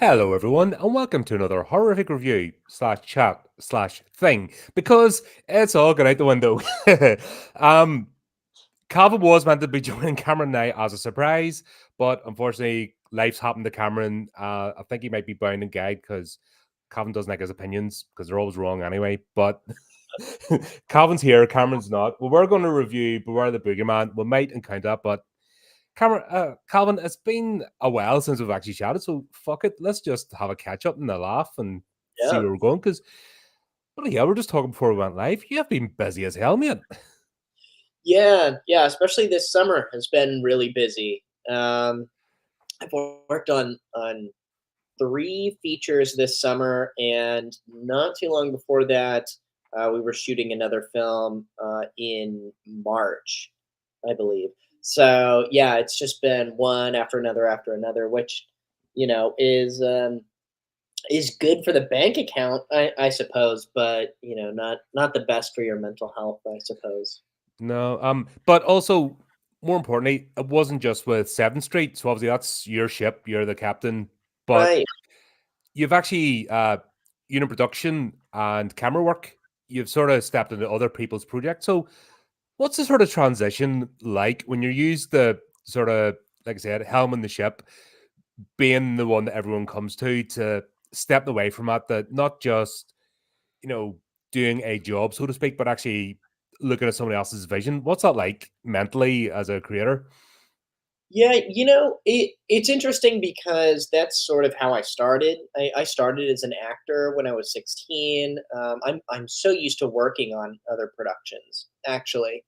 Hello, everyone, and welcome to another horrific review slash chat slash thing because it's all gone out the window. um, Calvin was meant to be joining Cameron now as a surprise, but unfortunately, life's happened to Cameron. I think he might be bound and gagged because Calvin doesn't like his opinions because they're always wrong anyway. But Calvin's here, Cameron's not. Well, we're going to review Beware the Boogeyman. We might encounter that, but Calvin, it's been a while since we've actually chatted, so fuck it. Let's just have a catch up and a laugh and see Yeah. where we're going. Because, yeah, we're just talking before we went live. You have been busy as hell, mate. Yeah, especially this summer has been really busy. I've worked on 3 features this summer, and not too long before that, we were shooting another film, in March, I believe. So, yeah, it's just been one after another, which, is good for the bank account, I suppose, but, not the best for your mental health, I suppose. No, but also more importantly, it wasn't just with 7th Street. So obviously that's your ship, you're the captain, but Right. you've actually unit production and camera work. You've sort of stepped into other people's projects. So what's the sort of transition like when you're used the sort of, like I said, helm in the ship, being the one that everyone comes to step away from that, not just, you know, doing a job, so to speak, but actually looking at somebody else's vision? What's that like mentally as a creator? Yeah, it's interesting because that's sort of how I started. I started as an actor when I was 16. I'm so used to working on other productions, actually,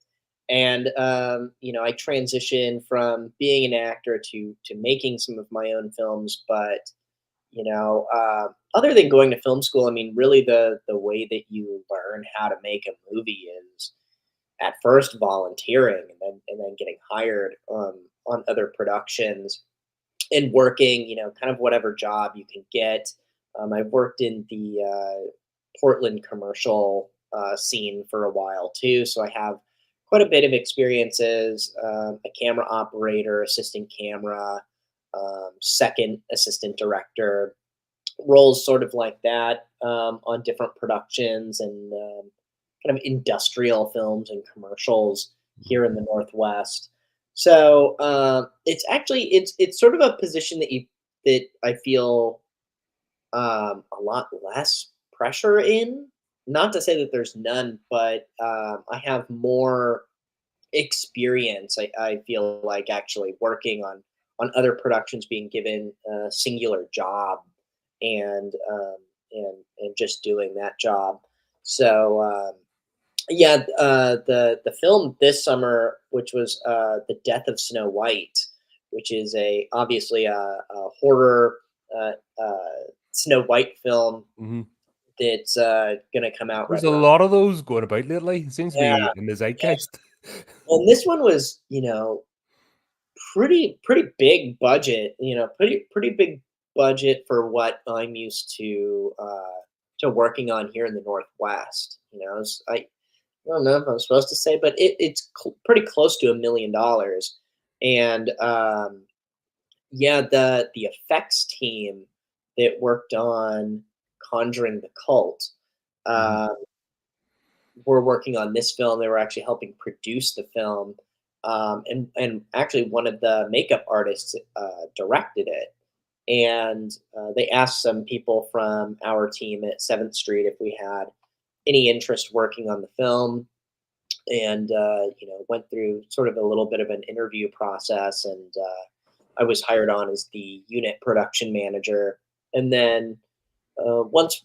and I transitioned from being an actor to making some of my own films. But other than going to film school, I mean, really the way that you learn how to make a movie is at first volunteering and then getting hired on other productions and working, kind of whatever job you can get. I've worked in the Portland commercial scene for a while too, so I have quite a bit of experiences. A camera operator, assistant camera, second assistant director, roles sort of like that on different productions and kind of industrial films and commercials here in the Northwest. So it's sort of a position that I feel a lot less pressure in. Not to say that there's none, but I have more experience. I feel like actually working on other productions, being given a singular job and and just doing that job. So yeah, the film this summer, which was the Death of Snow White, which is a obviously a horror uh, Snow White film Hmm. that's gonna come out There's right a around. lot of those going about lately. It seems to Yeah, be in the yeah. zeitgeist. And this one was, pretty big budget, pretty big budget for what I'm used to working on here in the Northwest. I don't know if I'm supposed to say, but it's pretty close to $1 million. And yeah, the effects team that worked on Conjuring the Cult Mhm. uh, were working on this film. They were actually helping produce the film, and actually one of the makeup artists directed it. And they asked some people from our team at 7th Street if we had any interest working on the film, and went through sort of a little bit of an interview process, and I was hired on as the unit production manager. And then once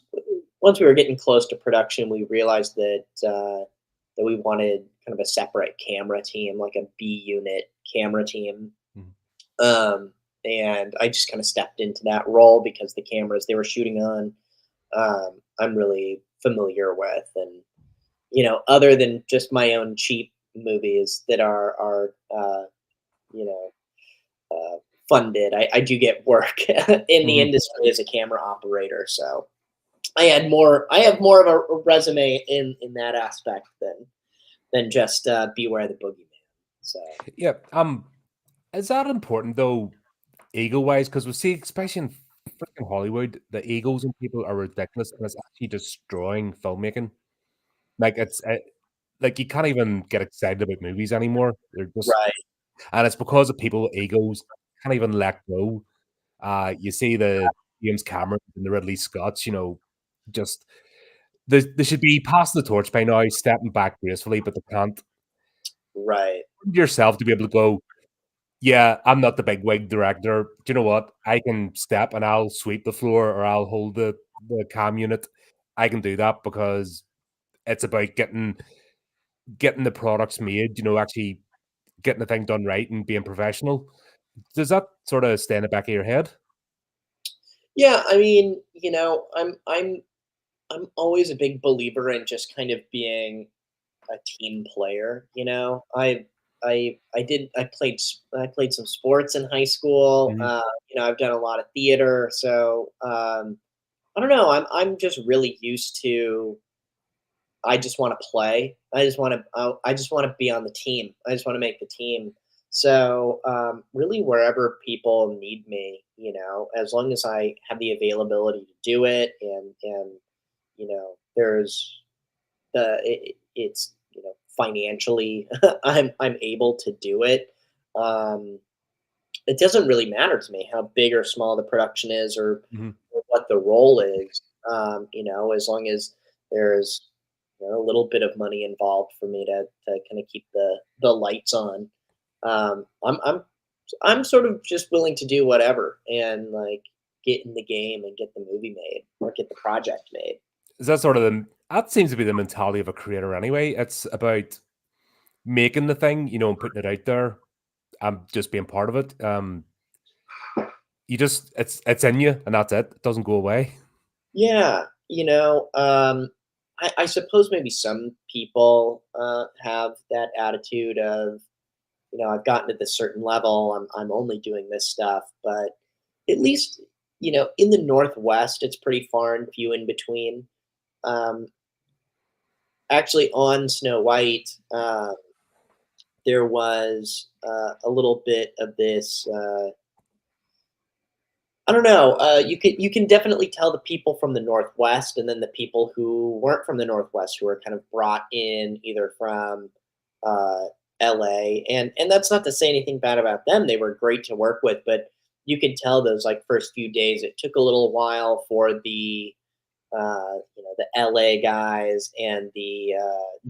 we were getting close to production, we realized that we wanted kind of a separate camera team, like a B unit camera team. Mhm. And I just kind of stepped into that role because the cameras they were shooting on, I'm really familiar with. And other than just my own cheap movies that are you know uh, funded, I do get work in the Mhm. industry as a camera operator. So I have more of a resume in that aspect than just Beware the Boogeyman. So Yeah. Is that important though, ego wise? Because we see, especially in freaking Hollywood, the egos in people are ridiculous, and it's actually destroying filmmaking. Like like you can't even get excited about movies anymore. They're just, Right. and it's because of people with egos can't even let go. You see the James Cameron and the Ridley Scotts, just they should be passing the torch by now, stepping back gracefully, but they can't. Right. Yourself to be able to go, yeah, I'm not the big wig director. Do you know what? I can step and I'll sweep the floor or I'll hold the cam unit. I can do that because it's about getting the products made, actually getting the thing done right and being professional. Does that sort of stay in the back of your head? Yeah, I mean, I'm always a big believer in just kind of being a team player. I played some sports in high school. Mhm. I've done a lot of theater, so I don't know. I'm just really used to. I just want to play. I just want to be on the team. I just want to make the team. So really, wherever people need me, as long as I have the availability to do it, and there's it's financially I'm able to do it. Um, it doesn't really matter to me how big or small the production is, Mhm. or what the role is. As long as there's a little bit of money involved for me to kind of keep the lights on. Um, I'm I'm I'm sort of just willing to do whatever and like get in the game and get the movie made or get the project made. Is that sort of that seems to be the mentality of a creator anyway. It's about making the thing, and putting it out there and just being part of it. You just it's in you and that's it. It doesn't go away. Yeah, I suppose maybe some people have that attitude of, I've gotten to this certain level, I'm only doing this stuff, but at least, in the Northwest, it's pretty far and few in between. Um, Actually, on Snow White, there was a little bit of this. I don't know. You can definitely tell the people from the Northwest, and then the people who weren't from the Northwest, who were kind of brought in either from uh, L.A. and that's not to say anything bad about them. They were great to work with, but you could tell those like first few days. It took a little while for the L.A. guys and the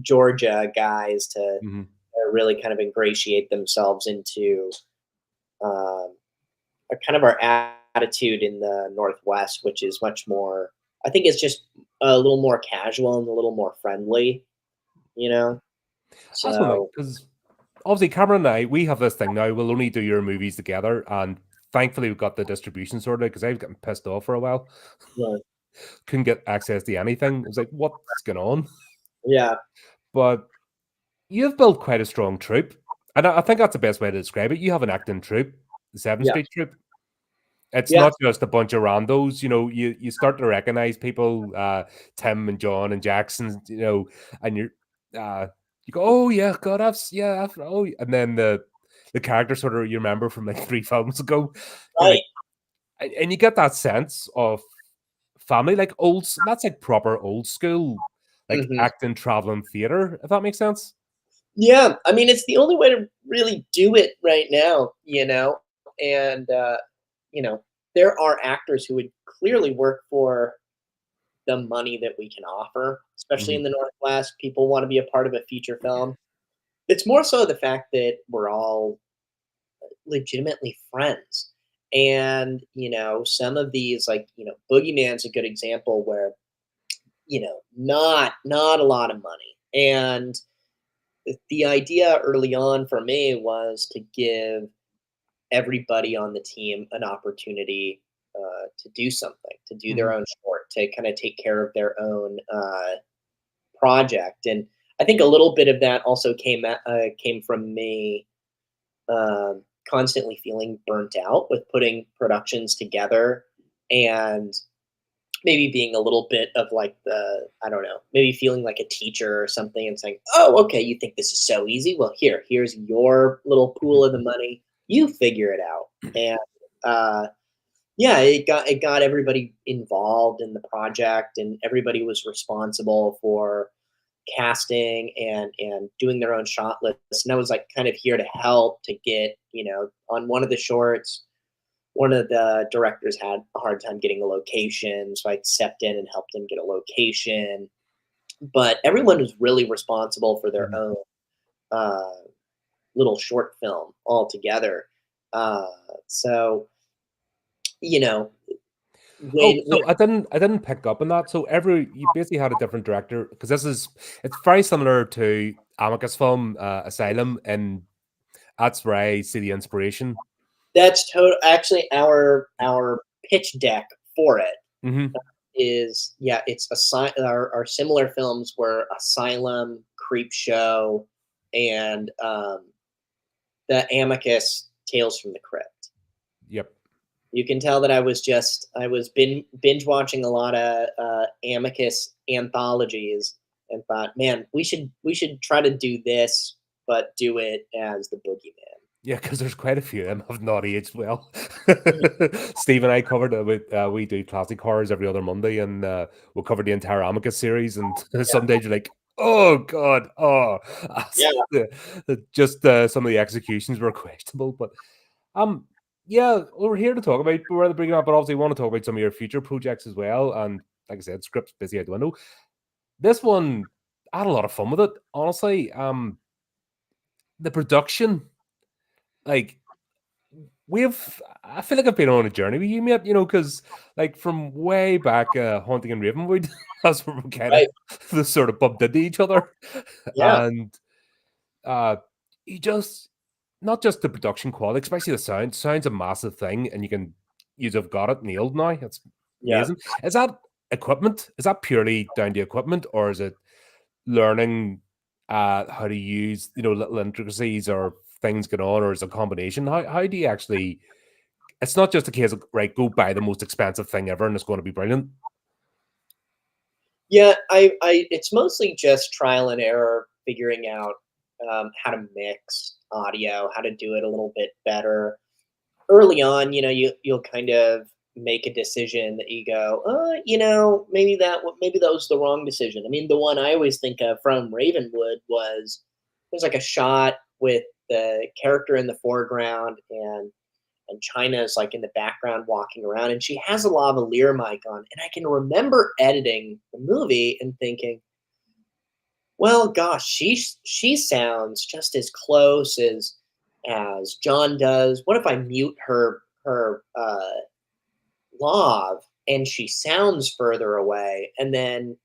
Georgia guys to Mhm. really kind of ingratiate themselves into um, kind of our attitude in the Northwest, which is much more. I think it's just a little more casual and a little more friendly, you know. That's one thing So because obviously Cameron and I, we have this thing now. We'll only do your movies together, and thankfully we've got the distribution sorted because I was getting pissed off for a while. yeah, Couldn't get access to anything. It was like, what's going on? yeah, But you've built quite a strong troupe, and I think that's the best way to describe it. You have an acting troupe, the Seven yeah, Street troupe. It's yeah, not just a bunch of randos. You start to recognize people, Tim and John and Jackson. And uh, you go, oh yeah, God, oh, and then the character sort of you remember from like 3 films ago. You're right. like, and you get that sense of family, like that's like proper old school, like Hmm. acting, traveling theater. If that makes sense. Yeah, I mean, it's the only way to really do it right now, and you know, there are actors who would clearly work for the money that we can offer, especially Mhm. in the Northwest. People want to be a part of a feature film. It's more so the fact that we're all legitimately friends. And, some of these, like, Boogeyman's a good example where, not a lot of money. And the idea early on for me was to give everybody on the team an opportunity to do something, to do their Mhm. own short, to kind of take care of their own project. And I think a little bit of that also came from me constantly feeling burnt out with putting productions together, and maybe being a little bit of like I don't know, maybe feeling like a teacher or something and saying, oh, okay, you think this is so easy, well, here's your little Mhm. pool of the money, you figure it out. And uh yeah, it got everybody involved in the project, and everybody was responsible for casting and doing their own shot list. And I was like kind of here to help to get, on one of the shorts, one of the directors had a hard time getting a location, so I stepped in and helped him get a location. But everyone was really responsible for their Mhm. own uh, little short film altogether. Uh, so you know, Oh, when so I didn't pick up on that. So you basically had a different director because it's very similar to Amicus film Asylum, and that's where I see the inspiration. that's total. Actually, our pitch deck for it Hmm. is, yeah, it's our similar films were Asylum, Creep Show, and the Amicus Tales from the Crypt. Yep. You can tell that I was binge watching a lot of Amicus anthologies and thought, man, we should try to do this, but do it as the Boogeyman. Yeah, because there's quite a few of them have not aged well. Mhm. Steve and I covered it with we do classic horrors every other Monday, and we'll cover the entire Amicus series. And some days you're like, oh god, oh, Yeah, just some of the executions were questionable. But um, yeah, we're here to talk about where the bringing up, but obviously we want to talk about some of your future projects as well. And like I said, script's busy out the window. This one, I had a lot of fun with it, honestly. The production, like I feel like I've been on a journey with you, mate, because like from way back Haunting in Ravenwood, that's where we kind of right. the sort of bumped into each other. Yeah, And uh you just not just the production quality, especially the sound. Sound's a massive thing, and you've got it nailed now. It's yeah. amazing. Is that equipment? Is that purely down to equipment, or is it learning how to use, little intricacies or things going on, or is it a combination? How do you actually it's not just a case of right, go buy the most expensive thing ever and it's going to be brilliant. Yeah, it's mostly just trial and error, figuring out how to mix audio, how to do it a little bit better. Early on, you'll kind of make a decision that you go, maybe that was the wrong decision. I mean, the one I always think of from Ravenwood was there's like a shot with the character in the foreground and China's like in the background walking around, and she has a lavalier mic on. And I can remember editing the movie and thinking, well, gosh, she sounds just as close as John does. What if I mute her lav and she sounds further away? And then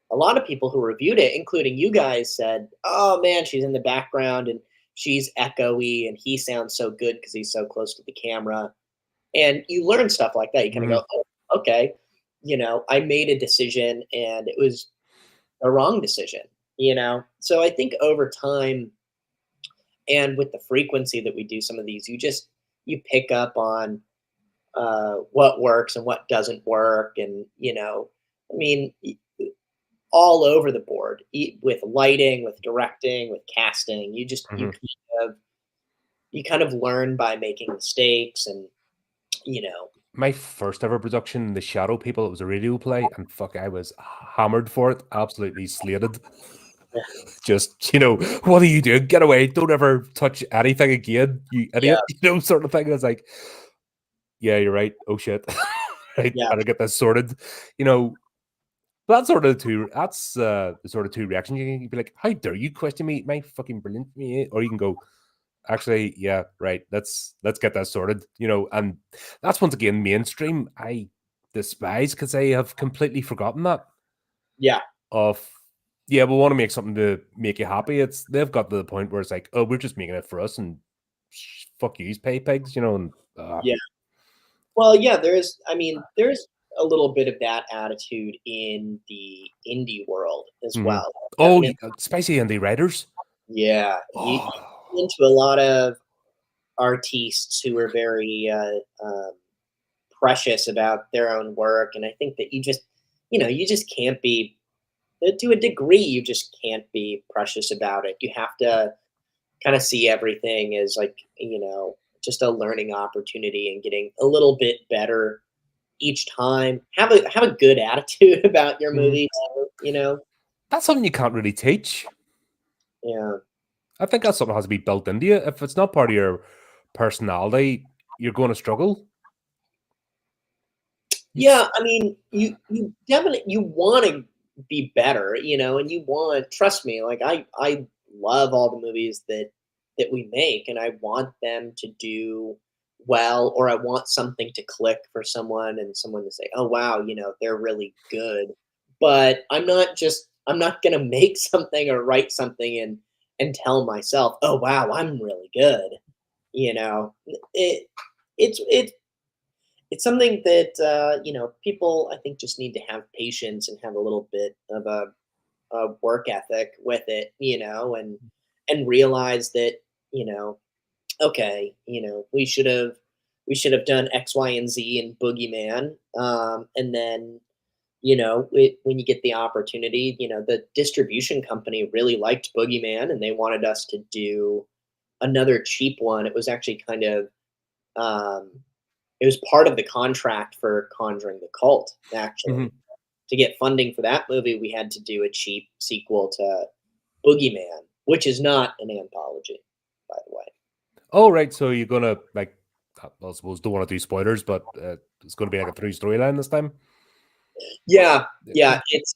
a lot of people who reviewed it, including you guys, said, "Oh man, she's in the background and she's echoey, and he sounds so good because he's so close to the camera." And you learn stuff like that. You kind of Mhm. go, "Oh, okay, I made a decision and it was a wrong decision." So I think over time and with the frequency that we do some of these, you pick up on what works and what doesn't work, and I mean, all over the board, with lighting, with directing, with casting. Mhm. You kind of learn by making mistakes, and you know, My first ever production, The Shadow People, it was a radio play, and fuck, I was hammered for it, absolutely slated. Just, what are you doing? Get away! Don't ever touch anything again, you yeah, idiot! Sort of thing. And it's like, yeah, you're right. Oh shit, right? yeah, Gotta get this sorted. You know, That's sort of two. That's the sort of two reactions. You can be like, "How dare you question me? My fucking brilliant!" Or you can go, "Actually, yeah, right. Let's get that sorted." And that's once again mainstream. I despise because I have completely forgotten that. yeah, Of yeah, we want to make something to make you happy. They've got to the point where it's like, oh, we're just making it for us, and fuck you, pay pigs. And yeah. Well, yeah, I mean, there's a little bit of that attitude in the indie world as mhm. well. Oh, Definitely, spicy indie writers. yeah. You Oh. run into a lot of artists who are very precious about their own work, and I think that you just can't be, to a degree, you just can't be precious about it. You have to kind of see everything as like, just a learning opportunity and getting a little bit better each time. Have a good attitude about your Mhm. movie. You know. That's something you can't really teach. Yeah. I think that's something that has to be built into you. If it's not part of your personality, you're going to struggle. You just, Yeah, I mean, you definitely you wanna be better, and you want trust me, like, I love all the movies that we make, and I want them to do well, or I want something to click for someone and someone to say, "Oh, wow," "they're really good." But I'm not gonna make something or write something and tell myself, "Oh, wow, I'm really good." You know? It it's something that people I think just need to have patience and have a little bit of a work ethic with it, and realize that you know okay, we should have done X, Y, and Z in Boogeyman, and then when you get the opportunity, the distribution company really liked Boogeyman and they wanted us to do another cheap one. It was actually kind of um, it was part of the contract for Conjuring the Cult, mhm. actually. To get funding for that movie, we had to do a cheap sequel to Boogeyman, which is not an anthology, by the way. Oh, right. So you're gonna like, I suppose don't want to do spoilers, but it's going to be like a three storyline this time. Yeah, Yeah. yeah, it's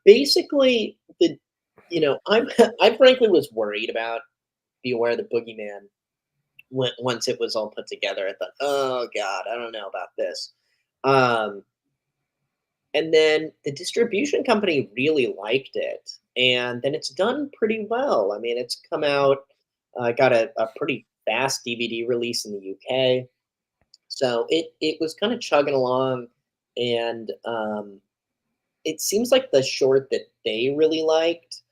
basically I'm I frankly was worried about Beware the Boogeyman once it was all put together. I thought, oh god, I don't know about this. Um, And then the distribution company really liked it, and then it's done pretty well. I mean, it's come out, got a pretty fast DVD release in the UK, so it was kind of chugging along, and it seems like the short that they really liked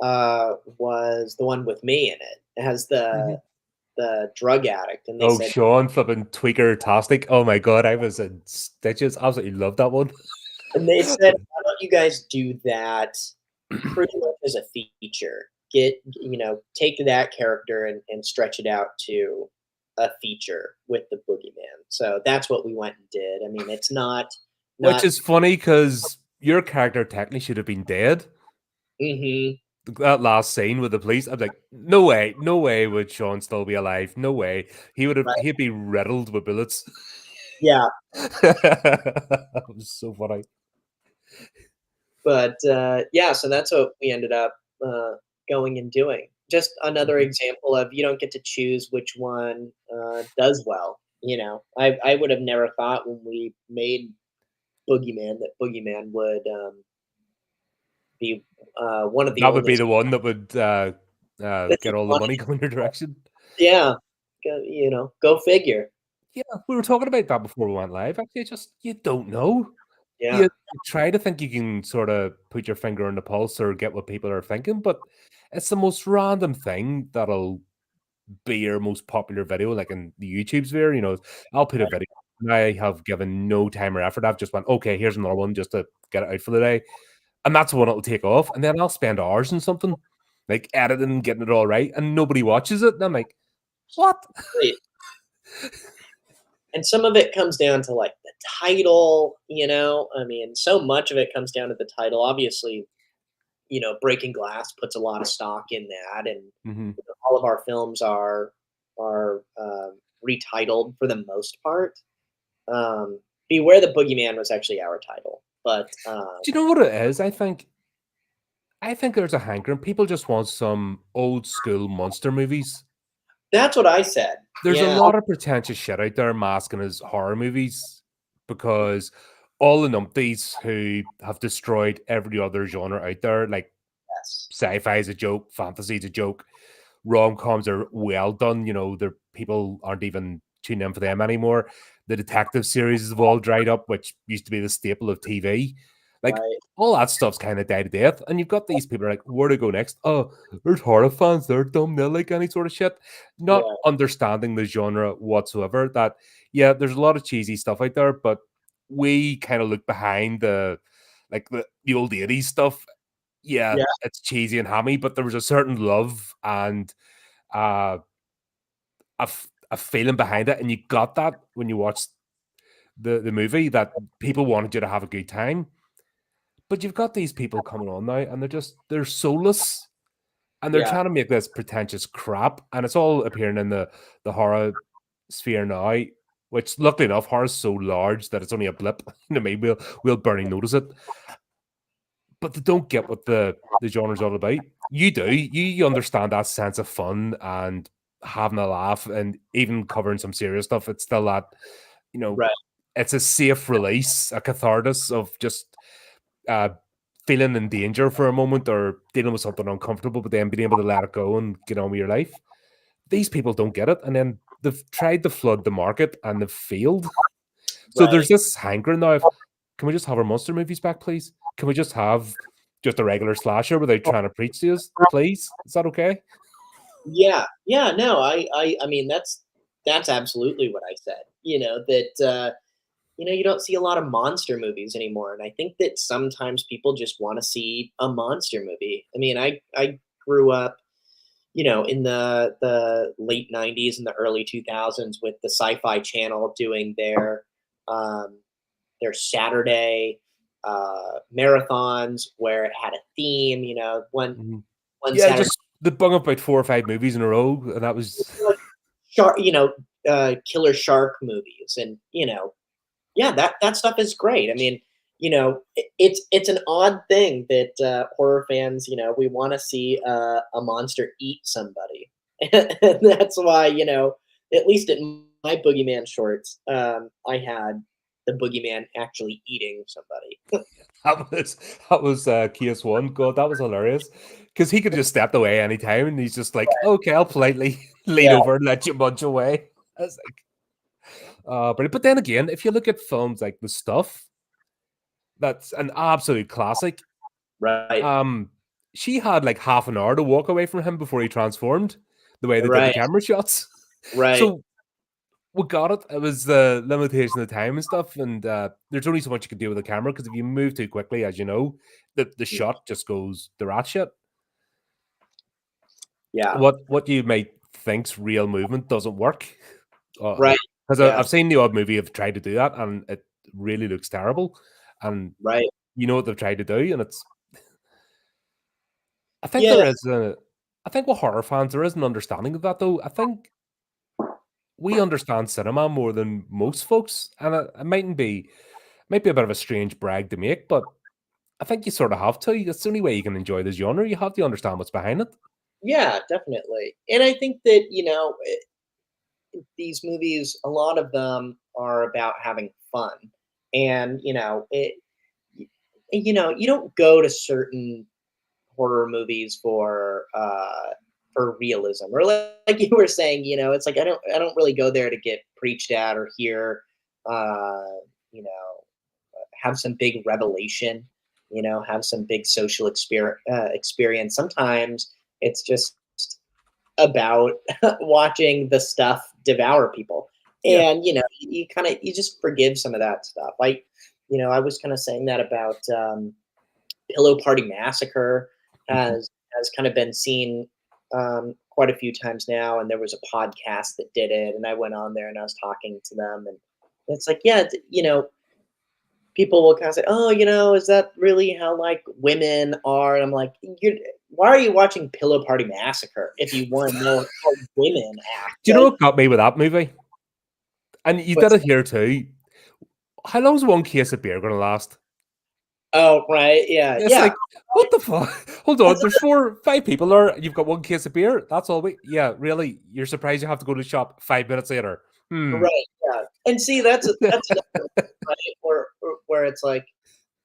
was the one with me in it. It has Mhm. the drug addict, and they Oh, said, Sean flipping tweaker tastic. Oh my god, I was in stitches. Absolutely loved that one. "Why don't you guys do that pretty much as a feature. Take that character and stretch it out to a feature with the boogeyman. So that's what we went and did. I mean, it's Which not. is funny because your character technically should have been dead. Hmm. That last scene with the police, I'm like, no way would Sean still be alive. No way. Right. He'd be riddled with bullets. Yeah, That was so funny. but yeah, so that's what we ended up uh, going and doing. Just another Mhm. example of you don't get to choose which one does well. I would have never thought when we made Boogeyman that Boogeyman would be one of the That would be oldest. the one that would get all the money coming your direction. Yeah, go figure. Yeah, we were talking about that before we went live. Actually, just you don't know. Yeah, You try to think you can sort of put your finger on the pulse or get what people are thinking, but it's the most random thing that'll be your most popular video, like in the YouTube sphere. I'll put a video and I have given no time or effort. I've just went, okay, here's another one just to get it out for the day. And that's the one it'll take off. And then I'll spend hours on something, like editing, getting it all right, and nobody watches it. And I'm like, what? right. And some of it comes down to like the title, I mean, so much of it comes down to the title. Obviously, Breaking Glass puts a lot of stock in that, and Hmm. all of our films are retitled for the most part. Beware the Boogeyman was actually our title, but Do you know what it is? I think there's a hankering. People just want some old school monster movies. that's what I said. There's a Yeah. lot of pretentious shit out there masking as horror movies because all the numpties who have destroyed every other genre out there, like Yes. sci-fi is a joke, fantasy is a joke, rom-coms are well done. Their people aren't even tuning in for them anymore. The detective series have all dried up, which used to be the staple of TV. Like Right. all that stuff's kind of died to death. And you've got these people are like, where to go next? Oh, there's horror fans, they're dumb, they'll like any sort of shit. Not Yeah. understanding the genre whatsoever. That yeah, there's a lot of cheesy stuff out there, but we kind of look behind the old 80s stuff. Yeah, Yeah. it's cheesy and hammy, but there was a certain love and uh, a feeling behind it, and you got that when you watched the movie that people wanted you to have a good time. But you've got these people coming on now, and they're soulless, and they're Yeah. trying to make this pretentious crap, and it's all appearing in the horror sphere now. Which, luckily enough, horror's so large that it's only a blip. You know, maybe we'll barely notice it. But they don't get what the genre's all about. You do. You understand that sense of fun and having a laugh, and even covering some serious stuff. It's still that, you know, Right. it's a safe release, a catharsis of just uh, feeling in danger for a moment or dealing with something uncomfortable, but then being able to let it go and get on with your life. These people don't get it, and then they've tried to flood the market and they've failed. So there's Right. this hankering now of, can we just have our monster movies back, please? Can we just have just a regular slasher without trying to preach to us, please? Is that okay? Yeah. Yeah. No, I mean, that's absolutely what I said. That you don't see a lot of monster movies anymore, and I think that sometimes people just want to see a monster movie. I mean, I grew up, in the late '90s and the early 2000s with the Sci-Fi Channel doing their Saturday marathons where it had a theme. Mhm. One Yeah, Saturday, just they bung up about 4 or 5 movies in a row, and that was shark, killer shark movies, and yeah, that stuff is great. I mean, it's an odd thing that horror fans, we want to see a monster eat somebody, and that's why at least in my boogeyman shorts, I had the boogeyman actually eating somebody. that was Kias One. God, that was hilarious. Because he could have just stepped away anytime, and he's just like, okay, I'll politely lean Yeah, over and let you munch away. I was like, but then again, if you look at films like The Stuff, that's an absolute classic. right, Um, she had like half an hour to walk away from him before he transformed. The way they did the right, camera shots, right. so we got it. It was the limitation of time and stuff, and there's only so much you can do with the camera because if you move too quickly, as you know, the shot just goes the rat shit. Yeah, What you might think's real movement doesn't work, right. because Yeah, I've seen the odd movie have tried to do that, and it really looks terrible. And right. you know what they've tried to do, and it's. I think Yeah, there is a. I think with horror fans there is an understanding of that though. I think we understand cinema more than most folks, and it might be a bit of a strange brag to make, but I think you sort of have to. It's the only way you can enjoy the genre. You have to understand what's behind it. yeah, definitely. And I think that these movies, a lot of them are about having fun, and you don't go to certain horror movies for realism, or like you were saying, it's like I don't really go there to get preached at or hear uh you know have some big revelation, have some big social experience. Sometimes it's just about watching the stuff devour people. Yeah. And you kind of you just forgive some of that stuff. Like, I was kind of saying that about Pillow Party Massacre Mhm. has kind of been seen quite a few times now, and there was a podcast that did it, and I went on there and I was talking to them, and it's like, yeah, people will kind of say, "Oh, is that really how like women are?" And I'm like, why are you watching Pillow Party Massacre if you want to know how women act? Do you know Like, what got me with that movie? And you did what's it here too. How long's one case of beer going to last? oh right, yeah, It's yeah, like, what the fuck? Hold on, that's there's 5 people there. You've got one case of beer. That's all we. Yeah, really? You're surprised you have to go to the shop 5 minutes later? Hmm. right, yeah. And see, that's another one, right, where it's like,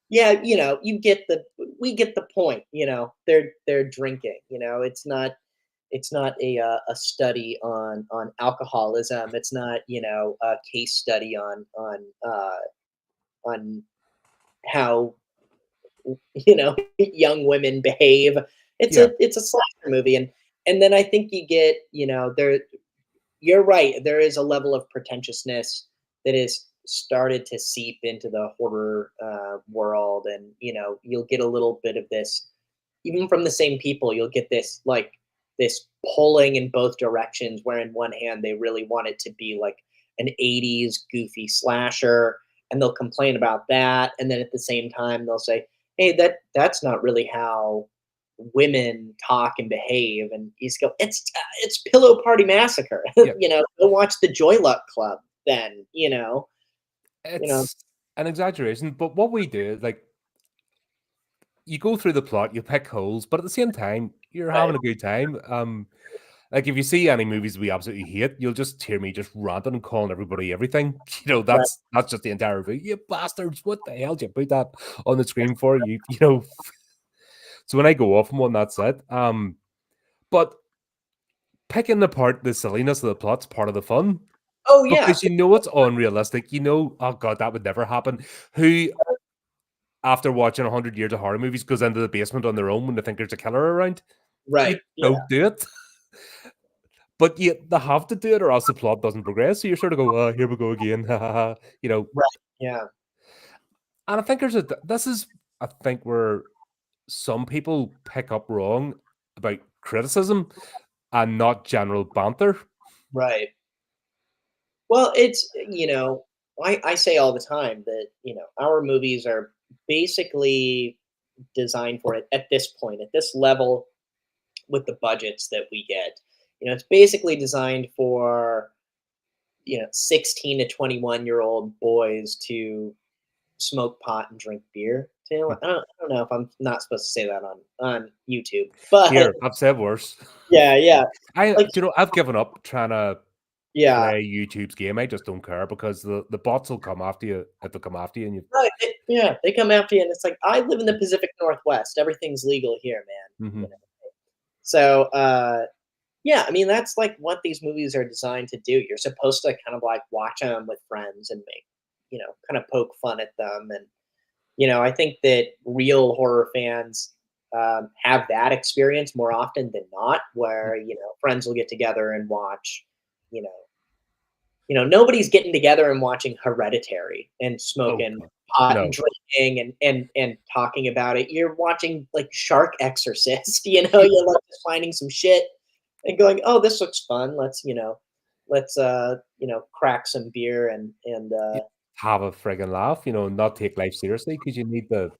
yeah, we get the point. They're drinking. It's not a study on alcoholism. It's not a case study on how young women behave. It's Yeah. a slasher movie, and then I think you get there. You're right. There is a level of pretentiousness that is started to seep into the horror world, and you'll get a little bit of this even from the same people. You'll get this pulling in both directions, where in one hand they really want it to be like an '80s goofy slasher, and they'll complain about that, and then at the same time they'll say, "Hey, that's not really how women talk and behave," and you just go, it's Pillow Party Massacre." Yeah, Go watch the Joy Luck Club then. You know, it's an exaggeration, but what we do is like you go through the plot, you pick holes, but at the same time, you're right, having a good time. Like if you see any movies we absolutely hate, you'll just hear me just ranting and calling everybody everything. right. That's just the entire review. You bastards! What the hell did you put that on the screen for? You know. So when I go off on one, that's it. But picking apart the silliness of the plot's part of the fun Oh yeah, because you know it's unrealistic. You know, oh god, that would never happen. Who, after watching 100 years of horror movies, goes into the basement on their own when they think there's a killer around? You right. Yeah, don't do it. But they have to do it, or else the plot doesn't progress. So you're sort of go, oh, here we go again, ha ha ha. right. Yeah. And I think this is, I think where some people pick up wrong about criticism and not general banter. Right. Well, I say all the time that, our movies are basically designed for it at this point, at this level with the budgets that we get. It's basically designed for, 16 to 21-year-old boys to smoke pot and drink beer. I don't know if I'm not supposed to say that on YouTube, but Here, I've said worse. yeah, yeah. Like, I've given up trying to yeah, play YouTube's game. I just don't care because the bots will come after you if they come after you, and you. right. Yeah, they come after you, and it's like, I live in the Pacific Northwest. Everything's legal here, man. Mhm. So, yeah, I mean, that's like what these movies are designed to do. You're supposed to kind of like watch them with friends and make, kind of poke fun at them. And, I think that real horror fans have that experience more often than not, where, friends will get together and watch, you know, nobody's getting together and watching Hereditary and Oh smoking god, pot and no. drinking and talking about it. You're watching like Shark Exorcist, you're like just finding some shit and going, "Oh, this looks fun. Let's crack some beer and You have a friggin' laugh, not take life seriously because you need the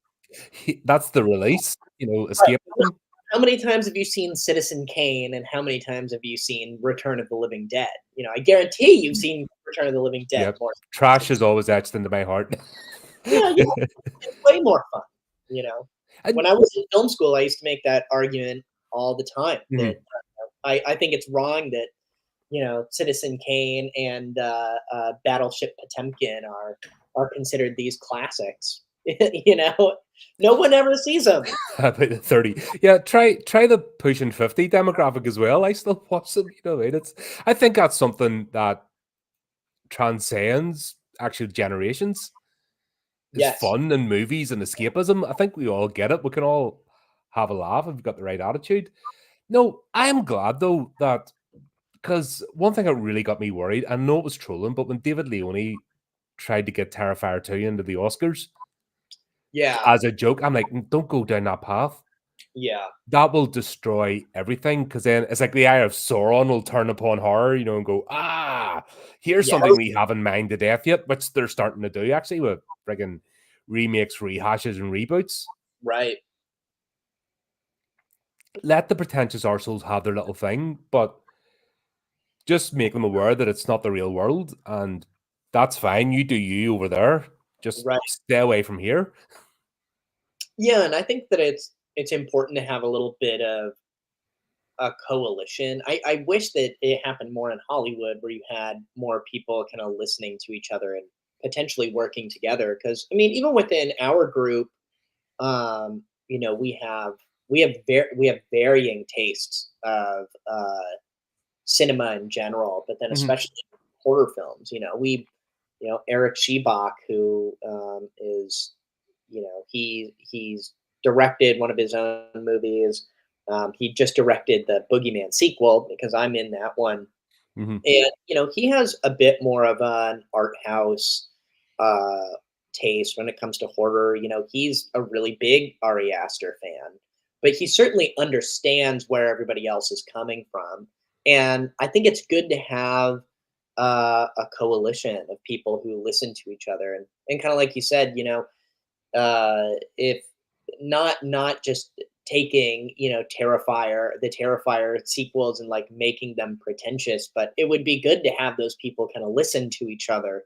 that's the release, right. escapism. How many times have you seen Citizen Kane and how many times have you seen Return of the Living Dead? I guarantee you've seen Return of the Living Dead Yep. more times Trash than is always etched into my heart. yeah, yeah. It's way more fun, you know? And When I was in film school, I used to make that argument all the time that, mhm. I think it's wrong that, Citizen Kane and, Battleship Potemkin are considered these classics, you know? No one ever sees them. About the 30. Yeah, try the pushing 50 demographic as well. I still watch them, right? I think that's something that transcends actual generations. Is Yes. fun and movies and escapism. I think we all get it. We can all have a laugh if we've got the right attitude. No, I am glad though that because one thing that really got me worried, I know it was trolling, but when David Leone tried to get Terrifier 2 into the Oscars Yeah. as a joke, I'm like, don't go down that path. Yeah. That will destroy everything because then it's like the eye of Sauron will turn upon horror, and go, here's Yeah. something we haven't mined to death yet, which they're starting to do actually with friggin' remakes, rehashes, and reboots. Right. Let the pretentious arseholes have their little thing, but just make them aware that it's not the real world, and that's fine. You do you over there. Just Right. stay away from here. Yeah, and I think that it's important to have a little bit of a coalition. I wish that it happened more in Hollywood where you had more people kind of listening to each other and potentially working together. Because I mean, even within our group, we have varying tastes of cinema in general, but then Mhm, especially horror films. Eric Shebach, who is, he's directed one of his own movies. He just directed the Boogeyman sequel because I'm in that one, mhm. and he has a bit more of an art house uh, taste when it comes to horror. He's a really big Ari Aster fan, but he certainly understands where everybody else is coming from, and I think it's good to have a coalition of people who listen to each other, and kind of like you said, if not just taking the Terrifier sequels and like making them pretentious, but it would be good to have those people kind of listen to each other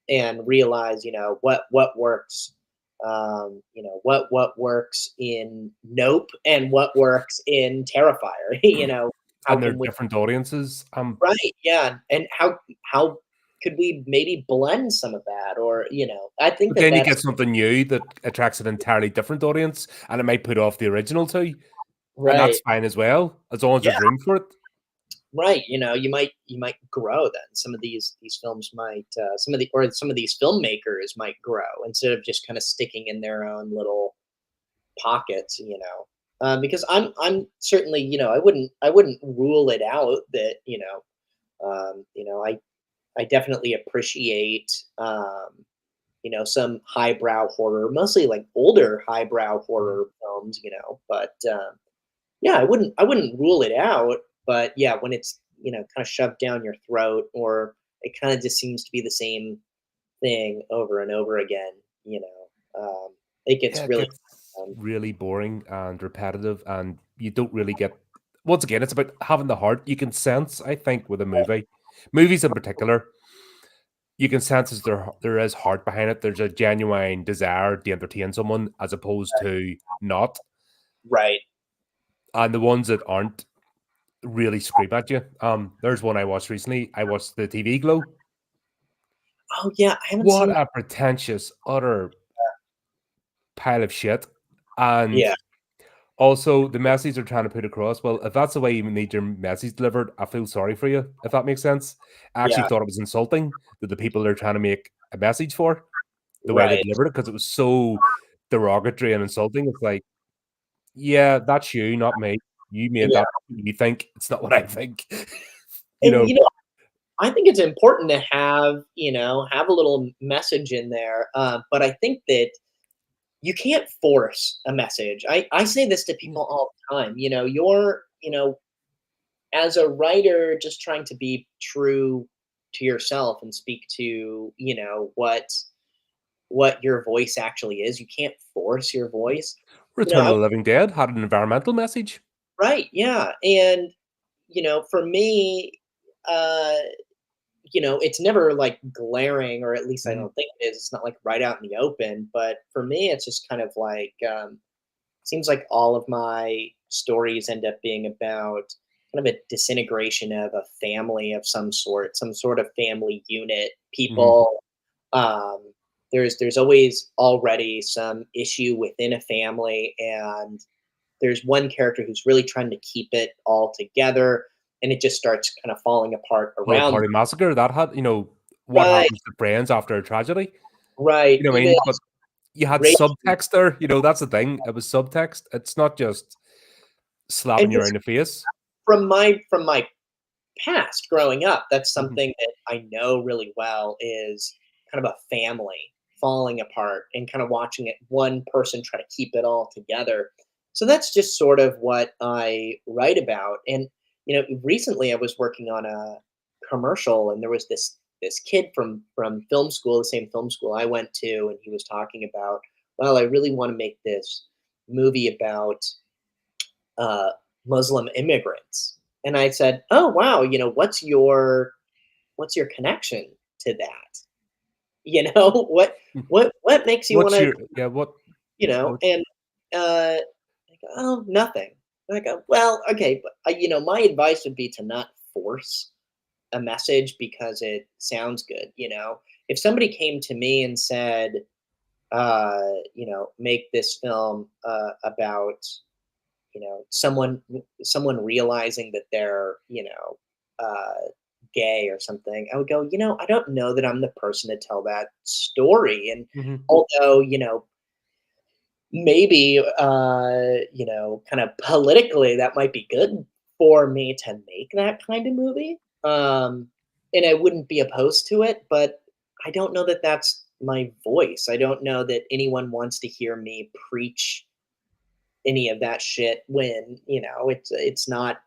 and realize what works, what works in Nope and what works in Terrifier. How And they're can we, different audiences. right, yeah, and how could we maybe blend some of that, or I think But then you that's get something new that attracts an entirely different audience, and it might put off the original too, and that's right. fine as well, as long as Yeah, there's room for it. right. You might grow then. Some of these films might some of these filmmakers might grow instead of just kind of sticking in their own little pockets. Because I'm certainly, I wouldn't rule it out that I definitely appreciate some highbrow horror, mostly like older highbrow Mhm. horror films, but yeah, I wouldn't rule it out, but yeah, when it's, kind of shoved down your throat, or it kind of just seems to be the same thing over and over again, it Yeah, gets it really, gets um, really boring and repetitive, and you don't really get. Once again, it's about having the heart. You can sense, I think, with a movies in particular, you can sense is there is heart behind it. There's a genuine desire to entertain someone as opposed to not. right. And the ones that aren't really scream at you. There's one I watched recently. I watched the TV Glow. Oh yeah, I haven't What seen that. a pretentious, utter pile of shit. And Yeah, also the message they're trying to put across. Well, if that's the way you need your message delivered, I feel sorry for you, if that makes sense. I actually yeah, thought it was insulting that the people they're trying to make a message for, the way they right. delivered it, because it was so derogatory and insulting. It's like, yeah, that's you, not me. You made Yeah, that. You think it's not what I think. you and know, I think it's important to have a little message in there, but I think that you can't force a message. I say this to people all the time. You're, as a writer, just trying to be true to yourself and speak to, what your voice actually is. You can't force your voice. Return I of the Living Dead had an environmental message. right, yeah, and for me, uh, it's never like glaring, or at least I Mhm. don't think it is. It's not like right out in the open, but for me, it's just kind of like seems like all of my stories end up being about kind of a disintegration of a family of some sort of family unit. Mhm. People, um, there's always already some issue within a family, and there's one character who's really trying to keep it all together, and it just starts kind of falling apart Blood around. Party Massacre, that had, what Right, happens to friends after a tragedy. right. You know what I Even mean? But you had Rachel, subtext there, that's the thing. It was subtext. It's not just slapping and you just around the face. from my past growing up, that's Mhm. something that I know really well, is kind of a family falling apart and kind of watching it one person try to keep it all together. So that's just sort of what I write about. And recently I was working on a commercial, and there was this kid from film school, the same film school I went to, and he was talking about, well, I really want to make this movie about uh, Muslim immigrants. And I said, "Oh wow, what's your connection to that? Mm. What makes you want What's to, your yeah, what And I go, oh, nothing. And I go, well, okay, but my advice would be to not force a message because it sounds good. If somebody came to me and said, make this film about someone realizing that they're gay or something, I would go, I don't know that I'm the person to tell that story. And Mhm. although maybe kind of politically that might be good for me to make that kind of movie, and I wouldn't be opposed to it, but I don't know that that's my voice. I don't know that anyone wants to hear me preach any of that shit when it's not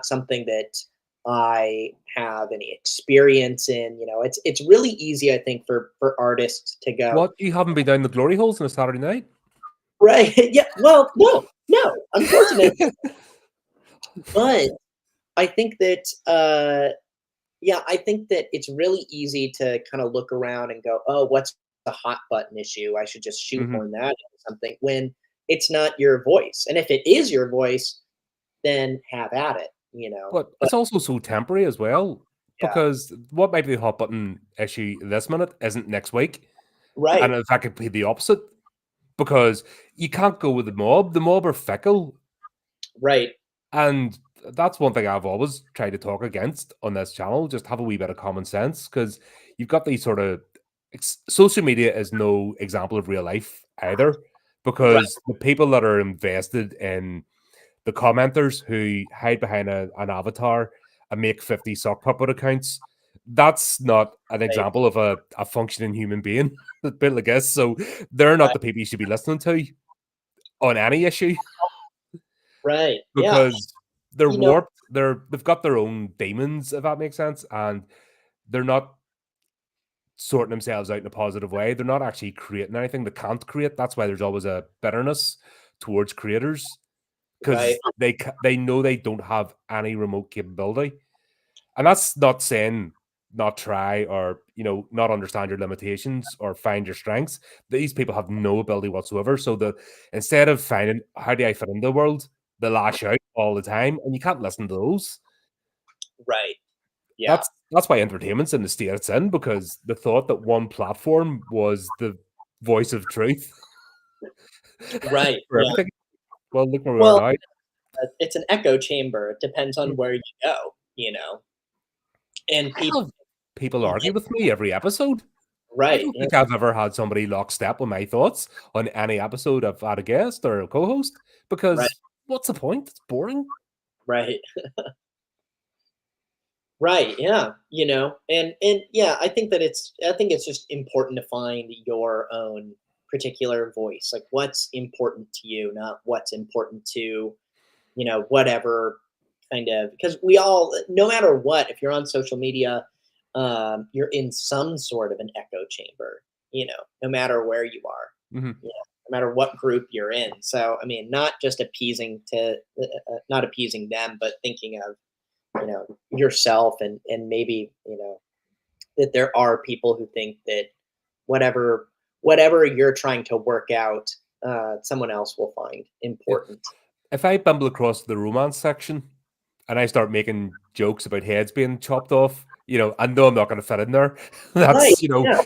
something that I have any experience in. It's really easy, I think, for artists to go, What, you haven't been down the glory holes on a Saturday night? right. Yeah, well, no, unfortunately, but I think that yeah, I think that it's really easy to kind of look around and go, oh, what's the hot button issue? I should just Mhm. shoehorn that into something, when it's not your voice. And if it is your voice, then have at it. But But it's also so temporary as well, yeah, because what might be the hot button issue this minute isn't next week, and right, in fact, it could be the opposite, because you can't go with the mob. The mob are fickle, right, and that's one thing I've always tried to talk against on this channel. Just have a wee bit of common sense, because you've got these sort of social media is no example of real life either, right, because the people that are invested in the commenters who hide behind an avatar and make 50 sock puppet accounts, that's not an right, example of a functioning human being built like this. So they're not right, the people you should be listening to on any issue, right. Yeah, because they're you know, warped. They've got their own demons, if that makes sense, and they're not sorting themselves out in a positive way. They're not actually creating anything. They can't create. That's why there's always a bitterness towards creators, right, because they know they don't have any remote capability. And that's not saying not try, or not understand your limitations or find your strengths. These people have no ability whatsoever. So instead of finding how do I fit in the world, they lash out all the time, and you can't listen to those. right. Yeah, That's why entertainment's in the state it's in, because the thought that one platform was the voice of truth right. for Yeah. everything. Well, look where we are Well, now. it's an echo chamber. It depends on Mm. where you go. And I people, have people argue yeah, with me every episode. I right. don't Yeah, think I've ever had somebody lockstep with my thoughts on any episode I've had a guest or a co-host, right, because what's the point? It's boring. right. Right, yeah, and yeah, I think it's just important to find your own particular voice. Like, what's important to you, not what's important to, whatever kind of, because we all, no matter what, if you're on social media, you're in some sort of an echo chamber, no matter where you are, Mhm. no matter what group you're in. So, I mean, not appeasing them, but thinking of, yourself, and maybe, that there are people who think that whatever whatever you're trying to work out, someone else will find Yeah. important. If I bumble across the romance section and I start making jokes about heads being chopped off, I know I'm not going to fit in there. Right, That's, yeah,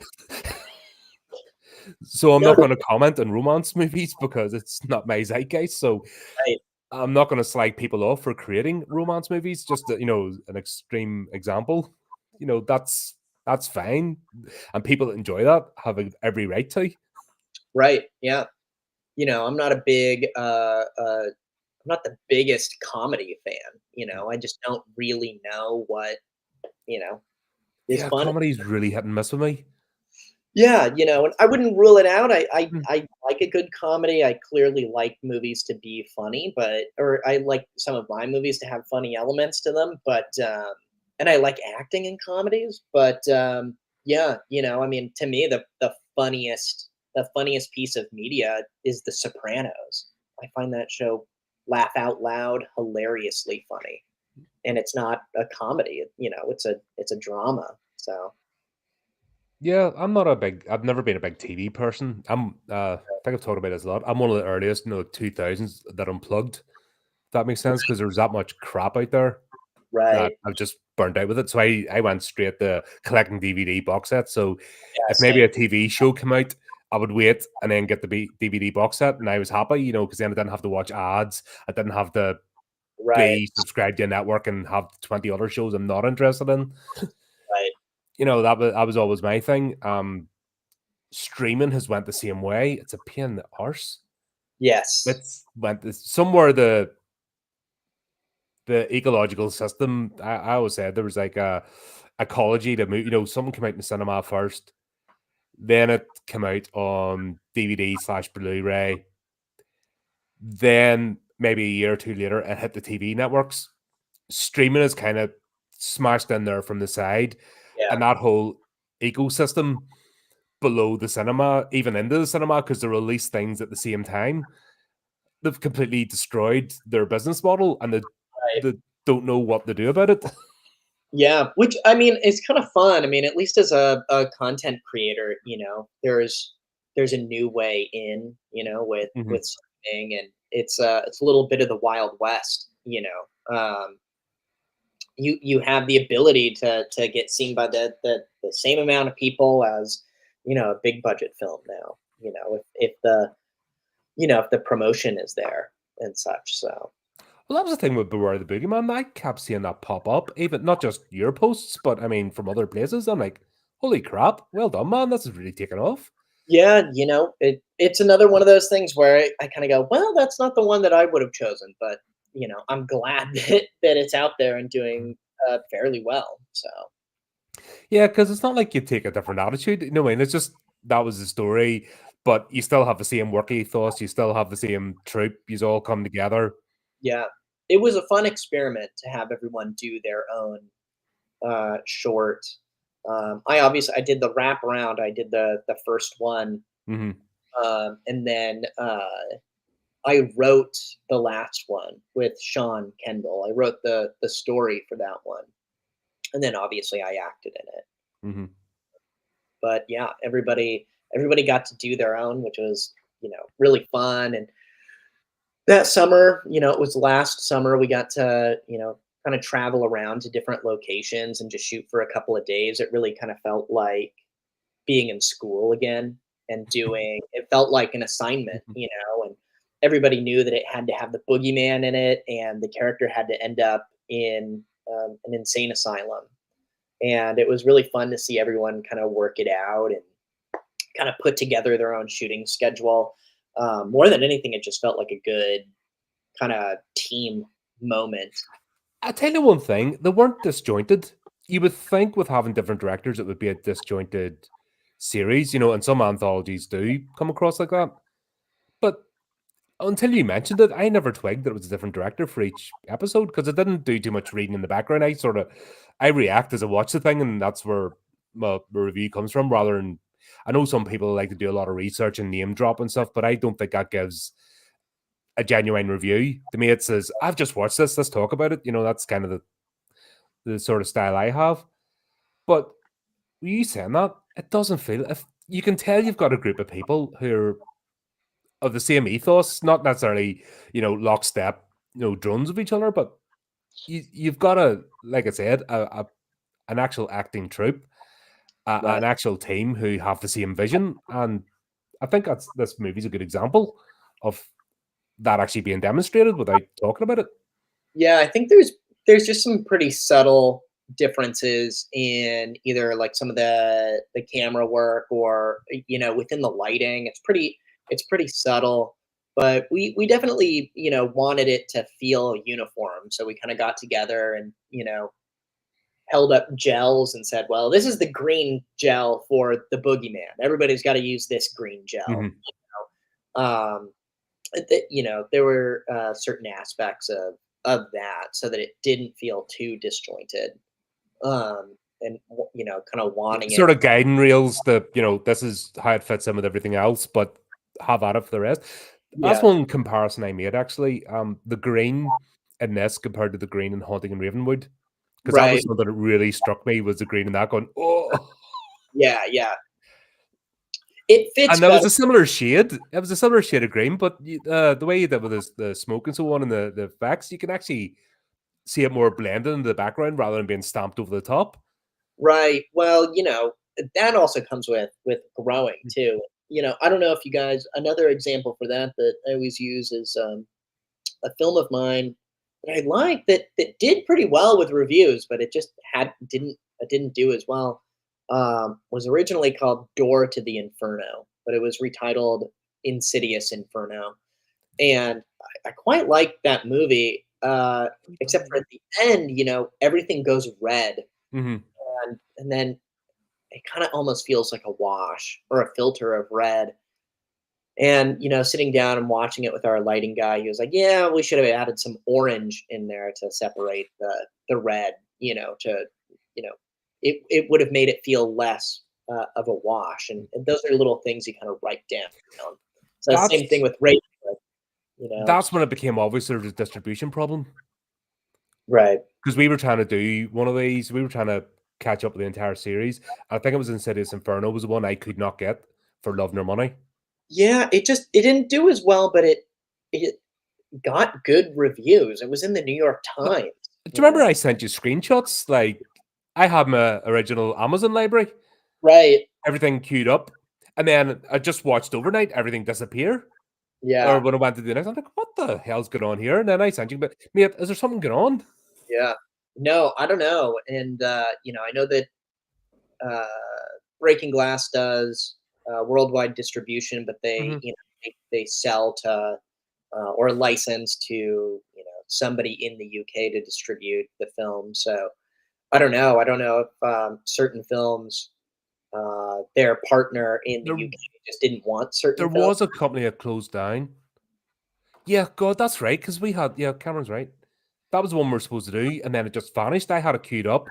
so I'm no, not going to comment on romance movies because it's not my zeitgeist. So right, I'm not going to slag people off for creating romance movies. Just an extreme example. That's fine, and people that enjoy that have every right to. right, yeah. I'm not a big I'm not the biggest comedy fan. I just don't really know what, you know is Yeah, funny. comedy's really hit and miss with me. Yeah, and I wouldn't rule it out. Mm. I like a good comedy. I clearly like movies to be funny, or I like some of my movies to have funny elements to them, and I like acting in comedies, but, yeah, I mean, to me, the funniest piece of media is The Sopranos. I find that show laugh out loud, hilariously funny, and it's not a comedy, it's a drama, so, Yeah, I've never been a big TV person. I think I've talked about this a lot. I'm one of the earliest, 2000s that unplugged. If that makes sense, because there's that much crap out there that right. I've just burnt out with it. So I went straight to collecting DVD box sets. So Yeah, if maybe same. a TV show came out, I would wait and then get the DVD box set, and I was happy, because then I didn't have to watch ads. I didn't have to Right, be subscribed to a network and have 20 other shows I'm not interested in. right. That was always my thing. Streaming has went the same way. It's a pain in the arse. Yes. Somewhere the ecological system. I always said there was like a ecology to move. Something came out in the cinema first, then it came out on DVD/Blu-ray. Then maybe a year or two later, it hit the TV networks. Streaming is kind of smashed in there from the side, Yeah. and that whole ecosystem below the cinema, even into the cinema, because they release things at the same time. They've completely destroyed their business model, and Right. they don't know what to do about it. Yeah, which I mean, it's kind of fun. I mean, at least as a content creator, there's a new way in, Mhm. with something, and it's a little bit of the Wild West, you know. You have the ability to get seen by the same amount of people as, a big budget film now. If the promotion is there and such. So Well, that was the thing with Beware the Boogeyman. I kept seeing that pop up, even not just your posts, but I mean from other places. I'm like, holy crap! Well done, man. This is really taken off. yeah, it's another one of those things where I kind of go, well, that's not the one that I would have chosen, but I'm glad that it's out there and doing fairly well. So Yeah, because it's not like you take a different attitude. You know what I mean? It's just that was the story, but you still have the same work ethos. You still have the same troop. You all come together. yeah, it was a fun experiment to have everyone do their own short. I did the wraparound. I did the first one, Hmm. and then I wrote the last one with Sean Kendall. I wrote the story for that one, and then obviously I acted in it. Hmm. But yeah, everybody got to do their own, which was really fun. And that summer, it was last summer, we got to kind of travel around to different locations and just shoot for a couple of days. It really kind of felt like being in school again and doing it felt like an assignment, and everybody knew that it had to have the boogeyman in it, and the character had to end up in an insane asylum. And it was really fun to see everyone kind of work it out and kind of put together their own shooting schedule. More than anything, it just felt like a good kind of team moment. I tell you one thing, they weren't disjointed. You would think with having different directors, it would be a disjointed series, and some anthologies do come across like that. But until you mentioned it, I never twigged that it was a different director for each episode because it didn't do too much reading in the background. I react as I watch the thing, and that's where my review comes from. Rather than, I know some people like to do a lot of research and name drop and stuff, but I don't think that gives a genuine review. To me, it says, "I've just watched this. Let's talk about it." That's kind of the sort of style I have. But you saying that, it doesn't feel. If you can tell, you've got a group of people who are of the same ethos, not necessarily, lockstep, drones of each other, but you've got like I said, an actual acting troupe, Right. an actual team who have the same vision, and I think this movie's a good example of that actually being demonstrated without talking about it. Yeah, I think there's just some pretty subtle differences in either like some of the camera work or within the lighting. It's pretty subtle, but we definitely wanted it to feel uniform. So we kind of got together and held up gels and said, well, this is the green gel for the boogeyman. Everybody's got to use this green gel. Mhm. Um, there were certain aspects of that so that it didn't feel too disjointed. And kind of wanting it. Sort of guiding rails that this is how it fits in with everything else, but have at it for the rest. That's Yeah, one comparison I made actually. The green in this compared to the green in Haunting in Ravenwood, because that was right. something that really struck me was the green in that going, oh. Yeah, yeah. It fits And that was better. a similar shade. It was a similar shade of green, but the way you did with the smoke and so on and the effects, you can actually see it more blended into the background rather than being stamped over the top. Right. Well, that also comes with growing too. I don't know if you guys another example for that I always use is a film of mine that I like that did pretty well with reviews, but it just didn't do as well. Was originally called Door to the Inferno, but it was retitled Insidious Inferno, and I quite like that movie. Except for at the end, everything goes red, Hmm. and then it kind of almost feels like a wash or a filter of red. And, sitting down and watching it with our lighting guy, he was like, "Yeah, we should have added some orange in there to separate the red." to it would have made it feel less of a wash, and those are little things you kind of write down. So the same thing That's with rape, you know, that's when it became obvious there was a distribution problem right? because we were trying to do one of these. We were trying to catch up with the entire series. I think it was Insidious Inferno was the one I could not get for Love Nor Money. Yeah, it didn't do as well, but it got good reviews. It was in the New York But Times. do you You know, remember I sent you screenshots? Like I had my original Amazon library, right? everything queued up, and then I just watched overnight everything disappear. Or Yeah, when I went to the next, I'm like, what the hell's going on here? And then I sent you, but mate, is there something going on? yeah. No, I don't know, and I know that uh, Breaking Glass does worldwide distribution, but Mhm. they sell to or license to somebody in the UK to distribute the film. So I don't know. I don't know if certain films their partner in the There, UK just didn't want there certain films. was a company that closed down. Yeah, God, that's right. Because we had, yeah, Cameron's right. That was the one we were supposed to do, and then it just vanished. I had it queued up,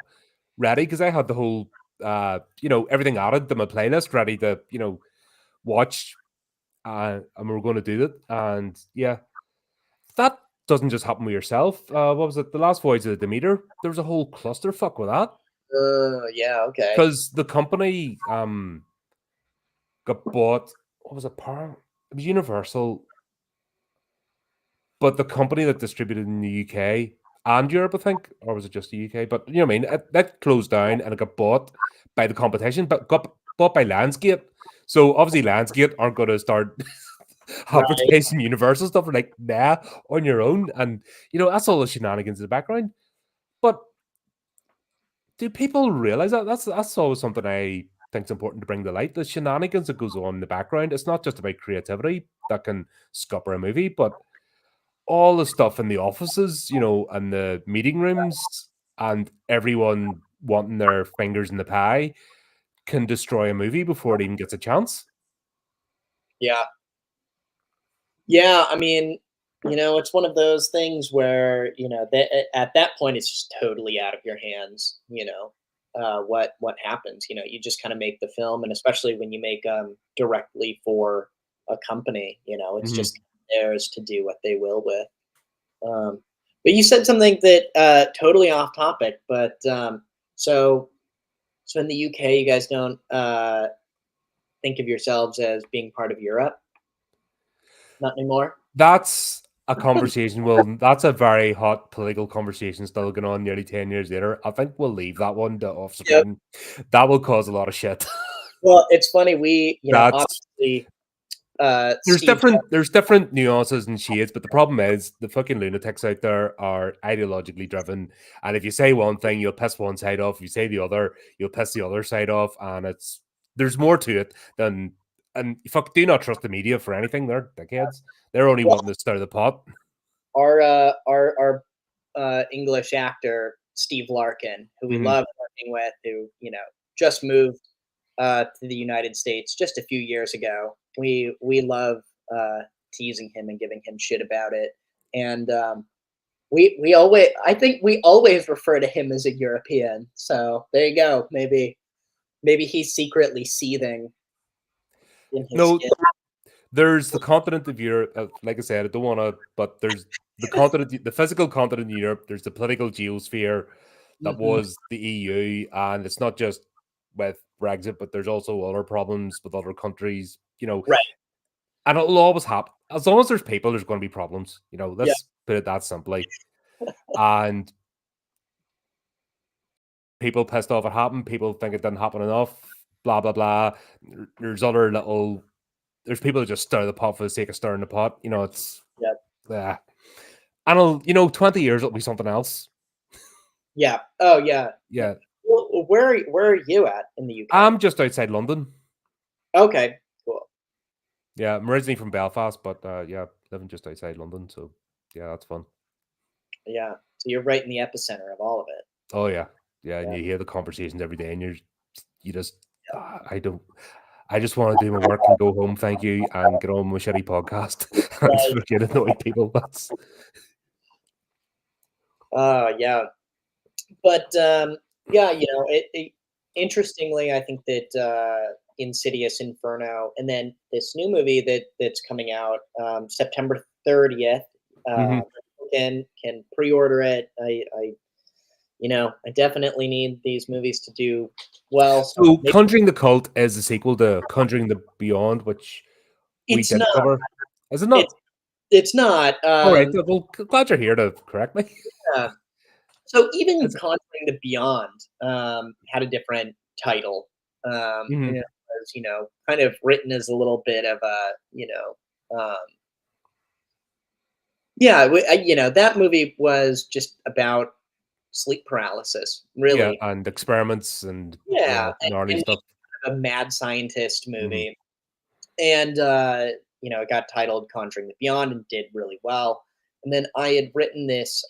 ready, because I had the whole, everything added to my playlist, ready to, watch, and we were going to do it. And yeah, that doesn't just happen with yourself. What was it? The Last Voyage of the Demeter. There was a whole clusterfuck with that Yeah, okay. because the company got bought. What was it? It was Universal, but the company that distributed in the UK and Europe, I think, or was it just the UK? But you know what I mean? That closed down and it got bought by the competition, but got bought by Lionsgate. So obviously, Lionsgate aren't going to start Right. advertising Universal stuff. We're like, nah, on your own. And that's all the shenanigans in the background. But do people realize that? That's always something I think is important to bring to light. The shenanigans that goes on in the background. It's not just about creativity that can scupper a movie, but all the stuff in the offices, and the meeting rooms, and everyone wanting their fingers in the pie can destroy a movie before it even gets a chance. Yeah. Yeah, I mean, it's one of those things where, at that point it's just totally out of your hands, what happens. You just kind of make the film, and especially when you make directly for a company, it's Mhm. just theirs to do what they will with. But you said something that totally off topic, but so so in the UK you guys don't think of yourselves as being part of Europe? Not anymore? That's a conversation. Well, that's a very hot political conversation still going on nearly 10 years later. I think we'll leave that one to off Yep. screen. That will cause a lot of shit. Well, it's funny, we, That's obviously, There's Steve Jobs. different nuances and shades, but the problem is the fucking lunatics out there are ideologically driven. And if you say one thing, you'll piss one side off. If you say the other, you'll piss the other side off. And there's more to it than and fuck. Do not trust the media for anything. They're dickheads. They're only Well, wanting to stir the pot. our English actor, Steve Larkin, who we Mhm. love working with, who, just moved, to the United States just a few years ago. We love, teasing him and giving him shit about it, and, we always I think we always refer to him as a European, so there you go. Maybe he's secretly seething in his No, skin. there's the continent of Europe. Like I said, I don't want to, but there's the physical continent of Europe. There's the political geosphere that Mhm. was the EU, and it's not just with Brexit, but there's also other problems with other countries. Right. And it'll always happen. As long as there's people, there's going to be problems. Yeah. Let's put it that simply. And people pissed off it happened. People think it didn't happen enough. Blah blah blah. There's other little. There's people that just stir the pot for the sake of stirring the pot. It's Yeah. yeah. And 20 years it'll be something else. Yeah. Oh, yeah. Yeah. Yeah. Well, where are you at in the UK? I'm just outside London. Okay, cool. Yeah, I'm originally from Belfast, but yeah, living just outside London. So yeah, that's fun. Yeah. So you're right in the epicenter of all of it. Oh yeah. Yeah, and Yeah. you hear the conversations every day and you just I just want to do my work and go home, thank you, and get on with my shitty podcast and Right. forget annoy people. That's Yeah. But yeah, interestingly, I think that Insidious Inferno, and then this new movie that's coming out September 30th. Uh, Mhm. can pre-order it. I definitely need these movies to do well. So So, maybe Conjuring the Cult is a sequel to Conjuring the Beyond, which we it's did not. cover. Is it It's not? it's not. Alright, well, glad you're here to correct me. Yeah. So even Is it Conjuring the Beyond had a different title. And Mhm. it was, kind of written as a little bit of a, yeah, that movie was just about sleep paralysis, Yeah, really. and experiments and, Yeah, gnarly and stuff. a mad scientist Mhm. movie. And, it got titled Conjuring the Beyond and did really well. And then I had written this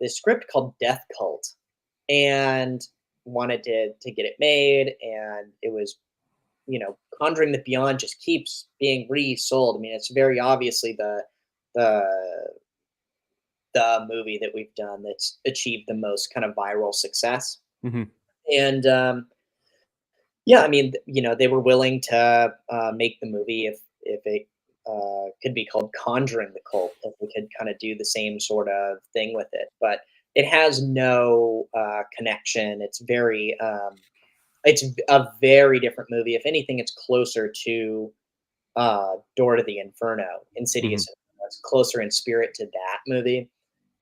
script called Death Cult, and wanted to get it made, and it was, Conjuring the Beyond just keeps being resold. I mean, it's very obviously the the movie that we've done that's achieved the most kind of viral success. Mhm. And yeah, I mean, they were willing to make the movie if it could be called Conjuring the Cult, if we could kind of do the same sort of thing with it. But it has no connection. It's a very different movie. If anything, it's closer to Door to the Inferno, Mhm. Insidious. It's closer in spirit to that movie.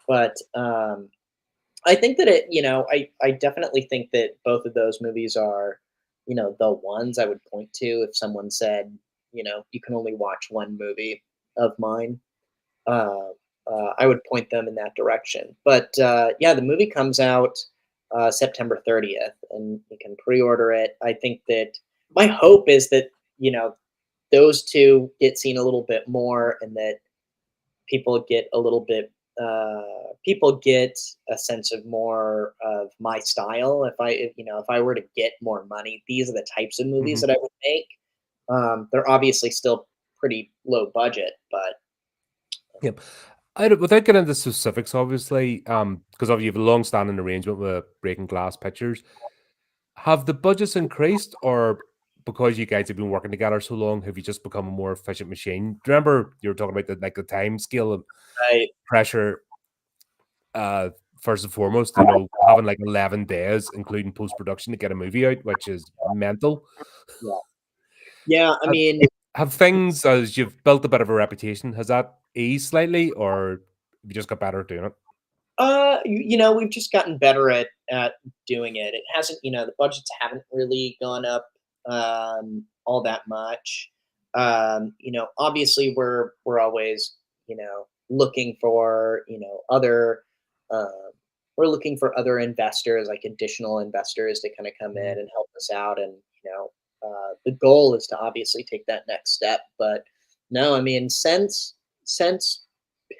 But I think that I definitely think that both of those movies are, the ones I would point to if someone said, you can only watch one movie of mine. Uh, I would point them in that direction. But yeah, the movie comes out September 30th, and you can pre-order it. I think that my hope is that those two get seen a little bit more, and that people get a little bit people get a sense of more of my style. If I were to get more money, these are the types of movies Mhm. that I would make. They're obviously still pretty low budget, but Yep. I don't without getting into specifics, obviously, because obviously you have a long-standing arrangement with Breaking Glass Pictures. Have the budgets increased, or because you guys have been working together so long, have you just become a more efficient machine? Do you remember you were talking about the time scale and I pressure, uh, first and foremost, having like 11 days, including post-production, to get a movie out, which is mental. yeah, yeah. I Have, mean, have things, as you've built a bit of a reputation, has that eased slightly, or have you just got better at doing it? we've just gotten better at doing it. It hasn't, the budgets haven't really gone up all that much. Obviously we're always, looking for, other uh, we're looking for other investors, like additional investors to kind of come in Mhm, and help us out. And, the goal is to obviously take that next step. But no, I mean, since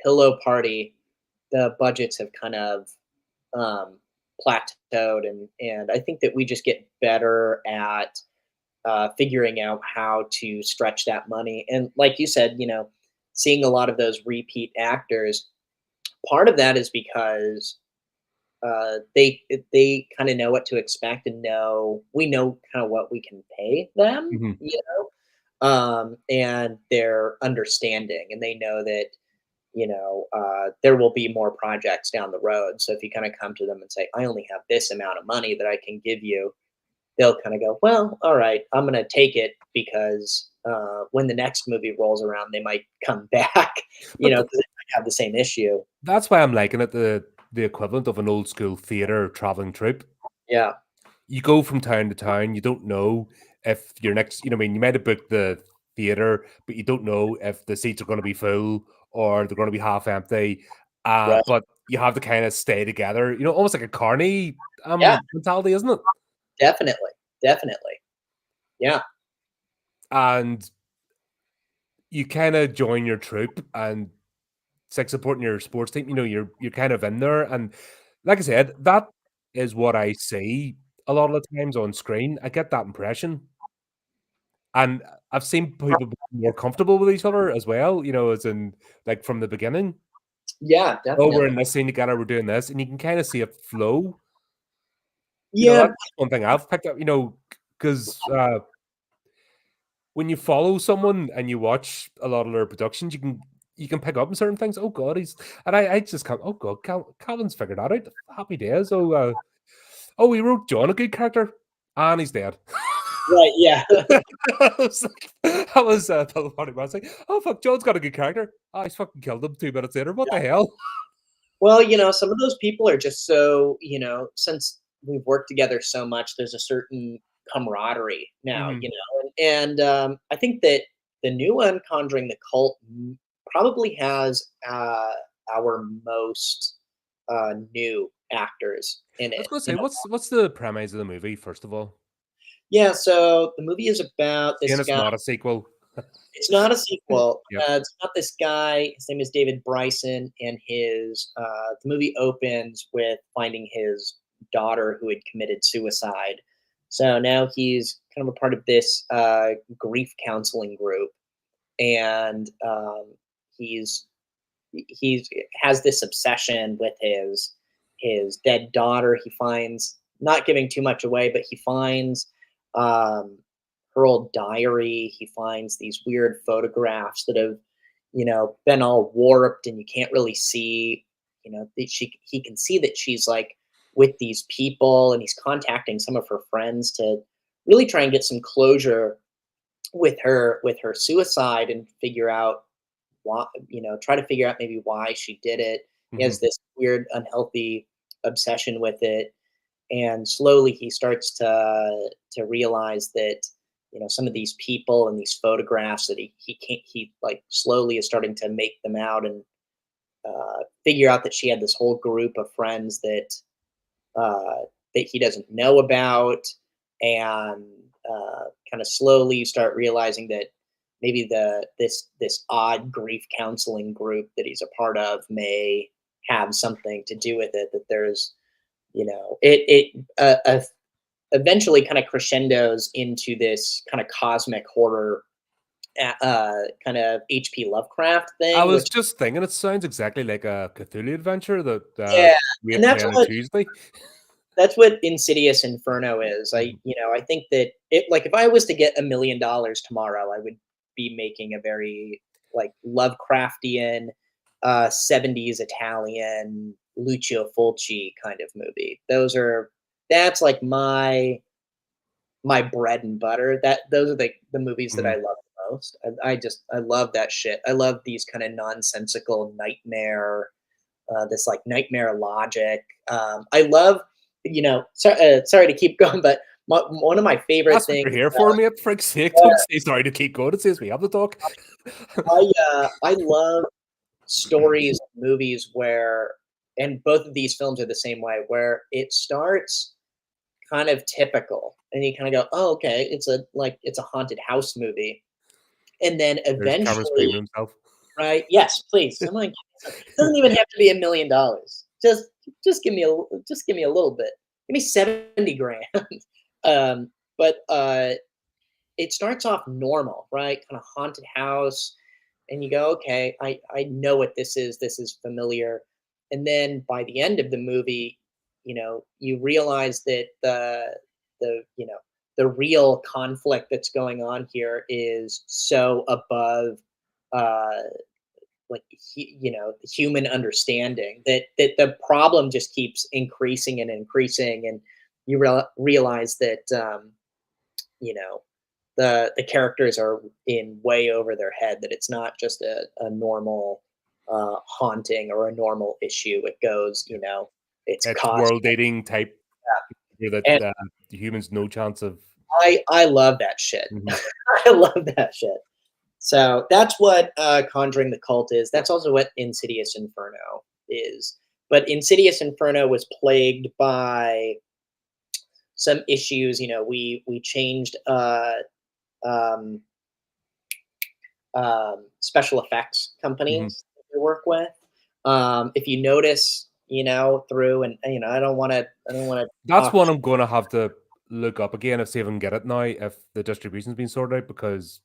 Pillow Party, the budgets have kind of um, plateaued, and I think that we just get better at figuring out how to stretch that money. And like you said, seeing a lot of those repeat actors, part of that is because they kind of know what to expect, and we know kind of what we can pay them, mhm, and they're understanding, and they know that there will be more projects down the road. So if you kind of come to them and say, I only have this amount of money that I can give you, they'll kind of go, well, all right, I'm going to take it, because when the next movie rolls around, they might come back, but because they might have the same issue. that's why I'm liking it the equivalent of an old school theater traveling troupe. Yeah. You go from town to town, you don't know if your next what I mean, you might have booked the theater, but you don't know if the seats are gonna be full or they're gonna be half empty, Right. but you have to kinda stay together, almost like a carny, Yeah. mentality, isn't it? Definitely. Definitely. Yeah. And you kinda join your troop, and it's like supporting your sports team, you're kind of in there, and like I said, that is what I see a lot of the times on screen. I get that impression, and I've seen people be more comfortable with each other as well, as in, like, from the beginning. Yeah, Oh, we're definitely. in this scene together, we're doing this, and you can kind of see it flow. Yeah, That's one thing I've picked up, because when you follow someone and you watch a lot of their productions, you can pick up on certain things. Oh God, I just can't. Oh God, Calvin's figured that out. Happy days. Oh, he wrote John a good character, and he's dead. right. Yeah. I was like, I was telling Marty, I was like, oh fuck, John's got a good character. Ah, he's fucking killed him 2 minutes later. What the hell? Well, some of those people are just so, since we've worked together so much, there's a certain camaraderie now, Mhm. and I think that the new one, Conjuring the Cult, probably has our most new actors in I was it. gonna say, what's the premise of the movie, first of all? Yeah, so the movie is about And this it's guy. not a sequel. It's not a sequel. Yep. It's about this guy. His name is David Bryson, and the movie opens with finding his daughter who had committed suicide. So now he's kind of a part of this grief counseling group, and he's he's has this obsession with his dead daughter. He finds, not giving too much away, but he finds um, her old diary. He finds these weird photographs that have, been all warped, and you can't really see. He can see that she's like with these people, and he's contacting some of her friends to really try and get some closure with her suicide and figure out why, try to figure out maybe why she did it. He Mhm. has this weird, unhealthy obsession with it, and slowly he starts to realize that some of these people and these photographs that he can't he like slowly is starting to make them out, and figure out that she had this whole group of friends that he doesn't know about, and kind of slowly you start realizing that maybe this odd grief counseling group that he's a part of may have something to do with it. That there's, it eventually kind of crescendos into this kind of cosmic horror, kind of H.P. Lovecraft I thing, was which, just thinking it sounds exactly like a Cthulhu adventure that yeah, we and play on a Tuesday. that's what Insidious Inferno is. Mhm. I think that it, like, if I was to get $1 million tomorrow, I would be making a very like Lovecraftian, 70s Italian Lucio Fulci kind of movie. That's like my bread and butter. Those are the movies that I Mhm. love the most. I love that shit. I love these kind of nonsensical nightmare, this like nightmare logic. I love, sorry to keep going, but one of my favorite That's what things. you're here for, mate. For frick's sake, don't say sorry to keep going. It says we have to talk. I love stories, movies where, and both of these films are the same way, where it starts kind of typical, and you kind of go, oh, okay, it's a haunted house movie, and then There's Cameron screaming eventually, himself. right? Yes, please. Someone, it doesn't even have to be $1 million. Just give me a little bit. Give me 70 grand. But it starts off normal, right? Kind of haunted house, and you go, okay, I know what this is. This is familiar. And then by the end of the movie, you realize that the real conflict that's going on here is so above uh like the human understanding, that the problem just keeps increasing and increasing, and you realize that you know the characters are in way over their head, that it's not just a normal haunting or a normal issue. It goes, it's It's cosmic. world dating type where And the humans no chance of. I love that shit. Mhm. I love that shit. So that's what Conjuring the Cult is. That's also what Insidious Inferno is. But Insidious Inferno was plagued by some issues. We changed um, special effects Mhm. companies that we work with. If you notice, through, and I don't want to That's talk. one I'm going to have to look up again and see if I can get it now if the distribution's been sorted out because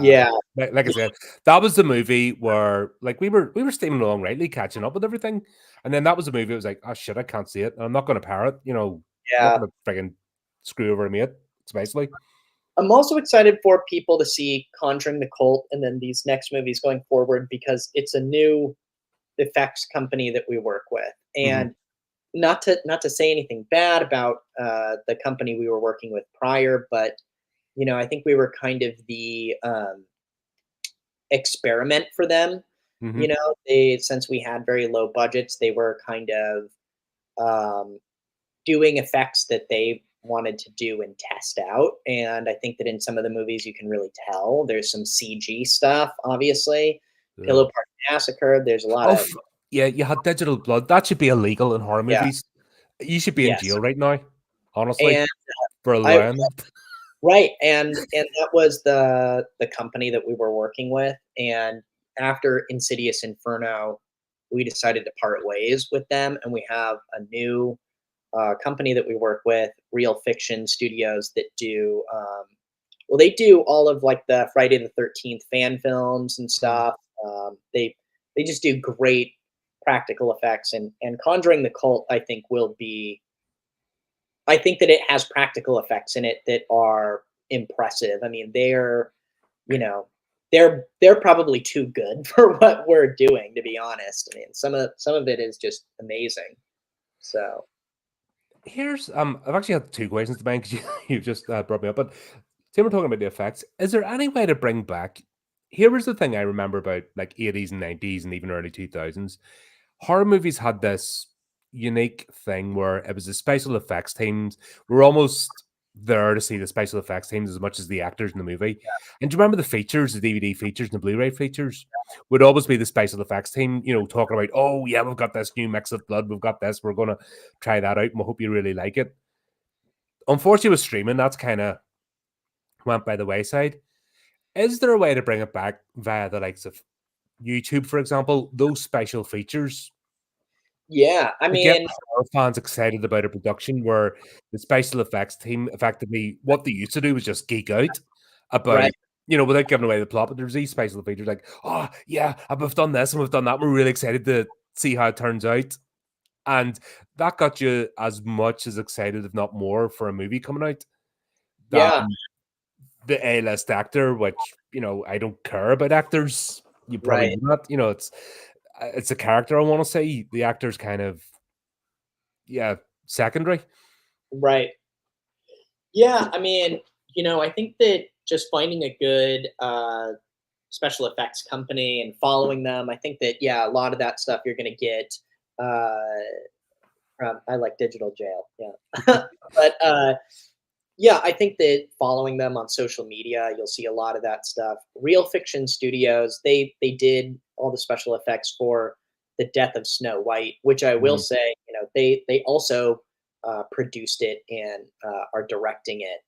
Yeah. Like I said, that was the movie where like we were steaming along rightly, catching up with everything, and then that was the movie. It was like, oh shit, I can't see it. And I'm not going to parrot. I'm not Yeah. going to friggin' screw over a mate. It's basically. I'm also excited for people to see Conjuring the Cult and then these next movies going forward because it's a new effects company that we work with. Mhm. And not to say anything bad about the company we were working with prior, but I think we were kind of the experiment for them. Mhm. They since we had very low budgets, they were kind of um, doing effects that they wanted to do and test out. And I think that in some of the movies, you can really tell there's some CG stuff, obviously. Ugh. Pillow Park Massacre, there's a lot Oh, of, yeah, you had digital blood. That should be illegal in horror yeah, movies. You should be in yes. jail right now, honestly, And for I, allowing that. right. And that was the company that we were working with. And after Insidious Inferno, we decided to part ways with them. And we have a new company that we work with, Real Fiction Studios, that do well. They do all of like the Friday the 13th fan films and Mhm. stuff. They just do great practical effects, and Conjuring the Cult, I think, will be. I think that it has practical effects in it that are impressive. I mean, you know they're probably too good for what we're doing, to be honest. I mean, some of it is just amazing. So Here's I've actually had two questions to mind because you've just brought me up. But see, we're talking about the effects. Is there any way to bring back? Here was the thing I remember about like 80s and 90s and even early 2000s. Horror movies had this unique thing where it was the special effects teams were almost there to see the special effects teams as much as the actors in the movie. And do you remember the features, the DVD features and the Blu-ray features? Would always be the special effects team, talking about, oh yeah, we've got this new mix of blood, we've got this, we're gonna try that out, and we hope you really like it. Unfortunately, with streaming, that's kind of went by the wayside. Is there a way to bring it back via the likes of YouTube, for example, those special features yeah, I to get mean, horror fans excited about a production where the special effects team effectively what they used to do was just geek out about, right. without giving away the plot, but there's these special features like, oh yeah, and we've done this and we've done that. We're really excited to see how it turns out. And that got you as much as excited, if not more, for a movie coming out Yeah, than the A-list actor, which, I don't care about actors. You probably right, would not. It's a character, I want to say. The actor's kind of, yeah, secondary. right. Yeah, I mean, I think that just finding a good special effects company and following them, I think that yeah, a lot of that stuff you're going to get. Uh, I like Digital Jail, yeah, but yeah, I think that following them on social media, you'll see a lot of that stuff. Real Fiction Studios, they did all the special effects for the death of Snow White, which I will Mhm. say, they also produced it and are directing it.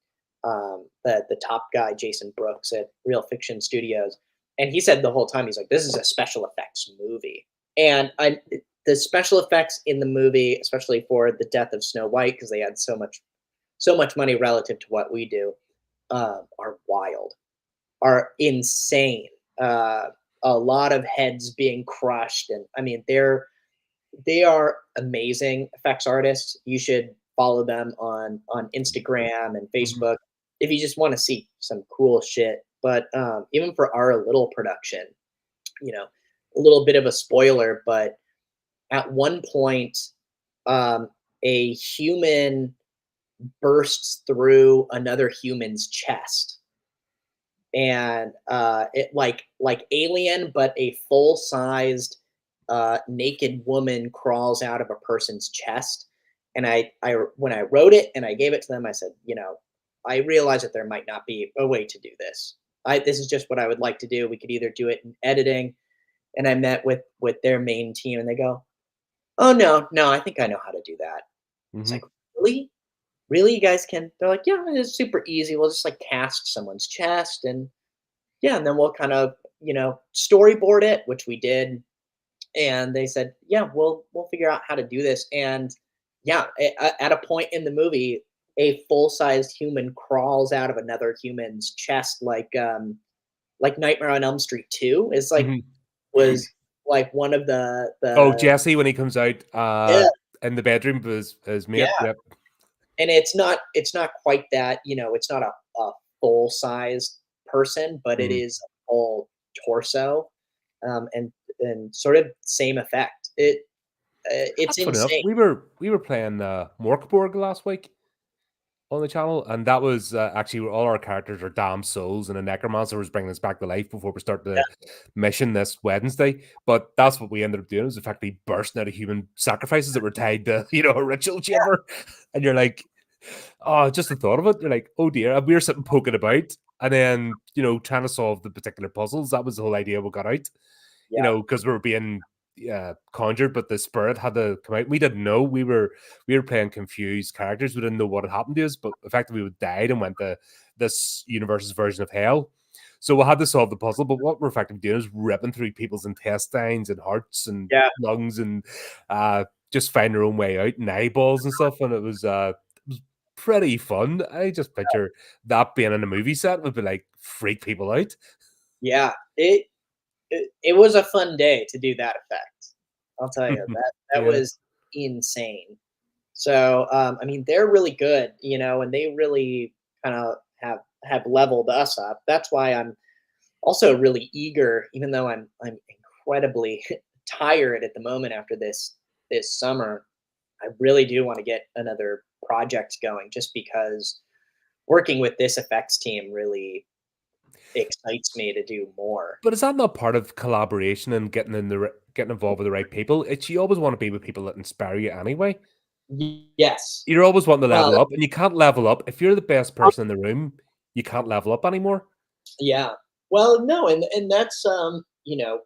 The top guy, Jason Brooks at Real Fiction Studios, and he said the whole time he's like, "This is a special effects movie," and the special effects in the movie, especially for the death of Snow White, because they had so much money relative to what we do, are wild, are insane. Uh, a lot of heads being crushed, and I mean, they are amazing effects artists. You should follow them on Instagram and Mhm. Facebook if you just want to see some cool shit. But even for our little production, you know, a little bit of a spoiler, but at one point, um, a human bursts through another human's chest, and it like Alien, but a full sized naked woman crawls out of a person's chest. And I when I wrote it and I gave it to them, I said, I realize that there might not be a way to do this. This is just what I would like to do. We could either do it in editing. And I met with their main team, and they go, "Oh no, no, I think I know how to do that." It's like, Mhm. really? Really, you guys can? They're like, yeah, it's super easy. We'll just like cast someone's chest, and yeah, and then we'll kind of storyboard it, which we did. And they said, yeah, we'll figure out how to do this. And yeah, at a point in the movie, a full sized human crawls out of another human's chest, like Nightmare on Elm Street 2 is like Mhm. was like one of Oh, the Jesse when he comes out, yeah, in the bedroom with his mate, yeah. yep. And it's not quite that, you know, it's not a full-sized person, but it Mhm. is a full torso, and sort of same effect. It's That's funny enough. insane. We were playing, Morkborg last week on the channel, and that was, actually where all our characters are damn souls, and a necromancer was bringing us back to life before we start the mission this Wednesday. But that's what we ended up doing, was effectively bursting out of human sacrifices that were tied to, a ritual chamber. And you're like, oh, just the thought of it, you're like, oh dear. And we were sitting poking about, and then, trying to solve the particular puzzles. That was the whole idea we got out, Yeah, because we were being conjured, but the spirit had to come out. We didn't know. We were playing confused characters. We didn't know what had happened to us, but effectively we died and went to this universe's version of hell. So we had to solve the puzzle, but what we're effectively doing is ripping through people's intestines and hearts and yeah, lungs and just find our own way out and eyeballs and stuff. And it was pretty fun. I just picture that being in a movie set would be like freak people out. yeah. It was a fun day to do that effect. I'll tell you, that Yeah. was insane. So, I mean, they're really good, you know, and they really kinda have leveled us up. That's why I'm also really eager, even though I'm incredibly tired at the moment after this summer. I really do wanna get another project going just because working with this effects team really excites me to do more. But is that not part of collaboration and getting involved with the right people? It's you always want to be with people that inspire you anyway. Yes. You're always wanting to Well, level up, and you can't level up if you're the best person in the room. You can't level up anymore. yeah. Well, no, and that's, you know,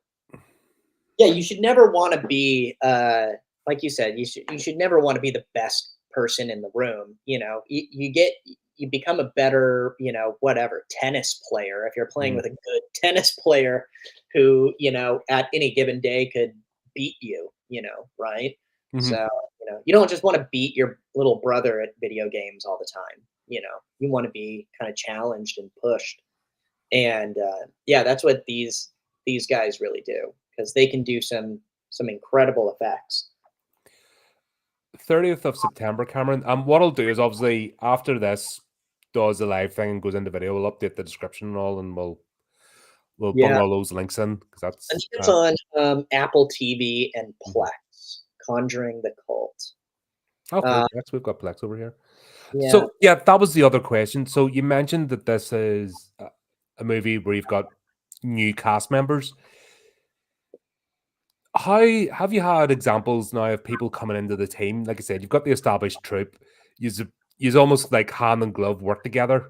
yeah, you should never wanna be, like you said, you should never wanna be the best person in the room, you know? You become a better, you know, whatever, tennis player if you're playing Mhm, with a good tennis player who, you know, at any given day could beat you, you know, right? mhm. So, you know, you don't just wanna beat your little brother at video games all the time, you know? You wanna be kinda challenged and pushed. And yeah, that's what these guys really do because they can do some incredible effects. 30th of September, Cameron. What I'll do is obviously after this does the live thing and goes into video, we'll update the description and all, and we'll bung Yeah, all those links in because I that's think it's on Apple TV and mhm. Plex. Conjuring the Cult. Okay. Uh, Plex. We've got Plex over here. yeah, So yeah, that was the other question. So you mentioned that this is a movie where you've got new cast members. How have you had examples now of people coming into the team? Like I said, you've got the established troupe. You almost like hand and glove work together.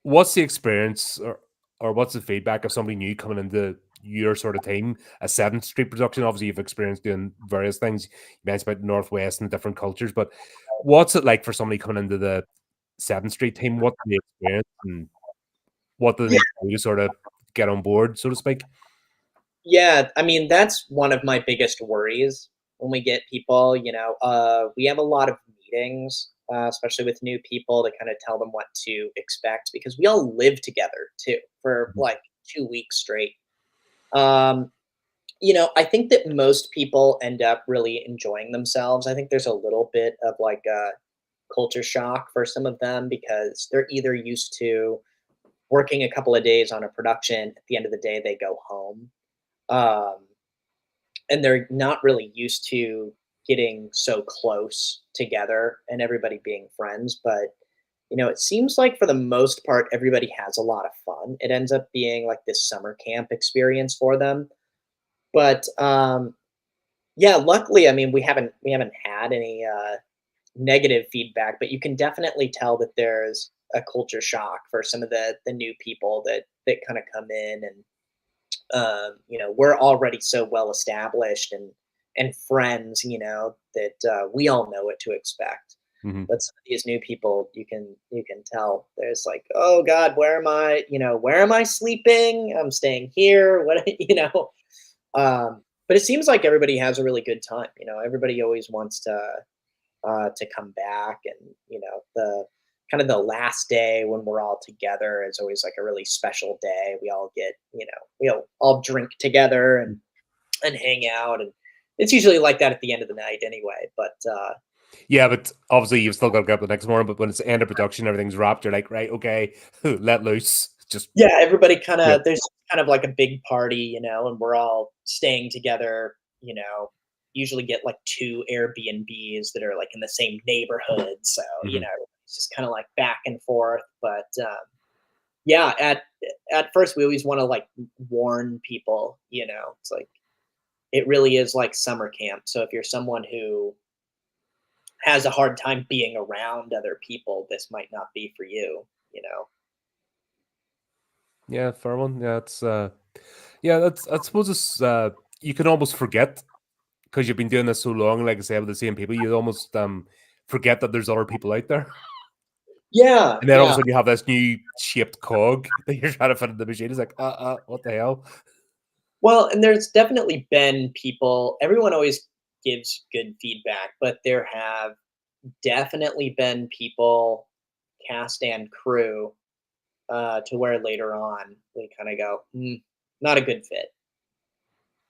What's the experience or what's the feedback of somebody new coming into your sort of team? A Seventh Street production. Obviously, you've experienced doing various things. You mentioned about Northwest and different cultures, but what's it like for somebody coming into the Seventh Street team? What's the experience and what do they yeah, need to do to sort of get on board, so to speak? yeah. I mean, that's one of my biggest worries when we get people. You know, we have a lot of meetings, especially with new people, to kind of tell them what to expect because we all live together too for Mhm, like 2 weeks straight. Um, You know, I think that most people end up really enjoying themselves. I think there's a little bit of like a culture shock for some of them because they're either used to working a couple of days on a production, at the end of the day, they go home. Um, and they're not really used to getting so close together and everybody being friends. But, you know, it seems like for the most part, everybody has a lot of fun. It ends up being like this summer camp experience for them. But yeah, luckily, I mean, we haven't had any, negative feedback, but you can definitely tell that there's a culture shock for some of the new people that kinda come in and, you know, we're already so well established and friends, you know, that, we all know what to expect. mhm. But some of these new people, you can tell there's like, "Oh god, where am I?" You know, "Where am I sleeping? I'm staying here." What you know? But it seems like everybody has a really good time. You know, everybody always wants to come back, and you know kind of the last day when we're all together is always like a really special day. We all get, we all drink together and hang out, and it's usually like that at the end of the night anyway. But Yeah, but obviously you've still got to get up the next morning. But when it's the end of production, everything's wrapped. You're like, right, okay, let loose. Just yeah, everybody yeah. there's kind of like a big party, and we're all staying together. Usually get like two Airbnbs that are like in the same neighborhood, so Mhm. it's just kind of like back and forth. But yeah, at first we always want to like warn people. It's like it really is like summer camp. So if you're someone who has a hard time being around other people, this might not be for you. You know. Yeah, fair one. Yeah, it's yeah, that's I suppose it's you can almost forget because you've been doing this so long, like I say, with the same people, you almost forget that there's other people out there. Yeah, And then all of a yeah. sudden you have this new shaped cog that you're trying to fit in the machine. It's like, what the hell? Well, and there's definitely been people. Everyone always gives good feedback, but there have definitely been people, cast and crew, to where later on we kind of go, not a good fit.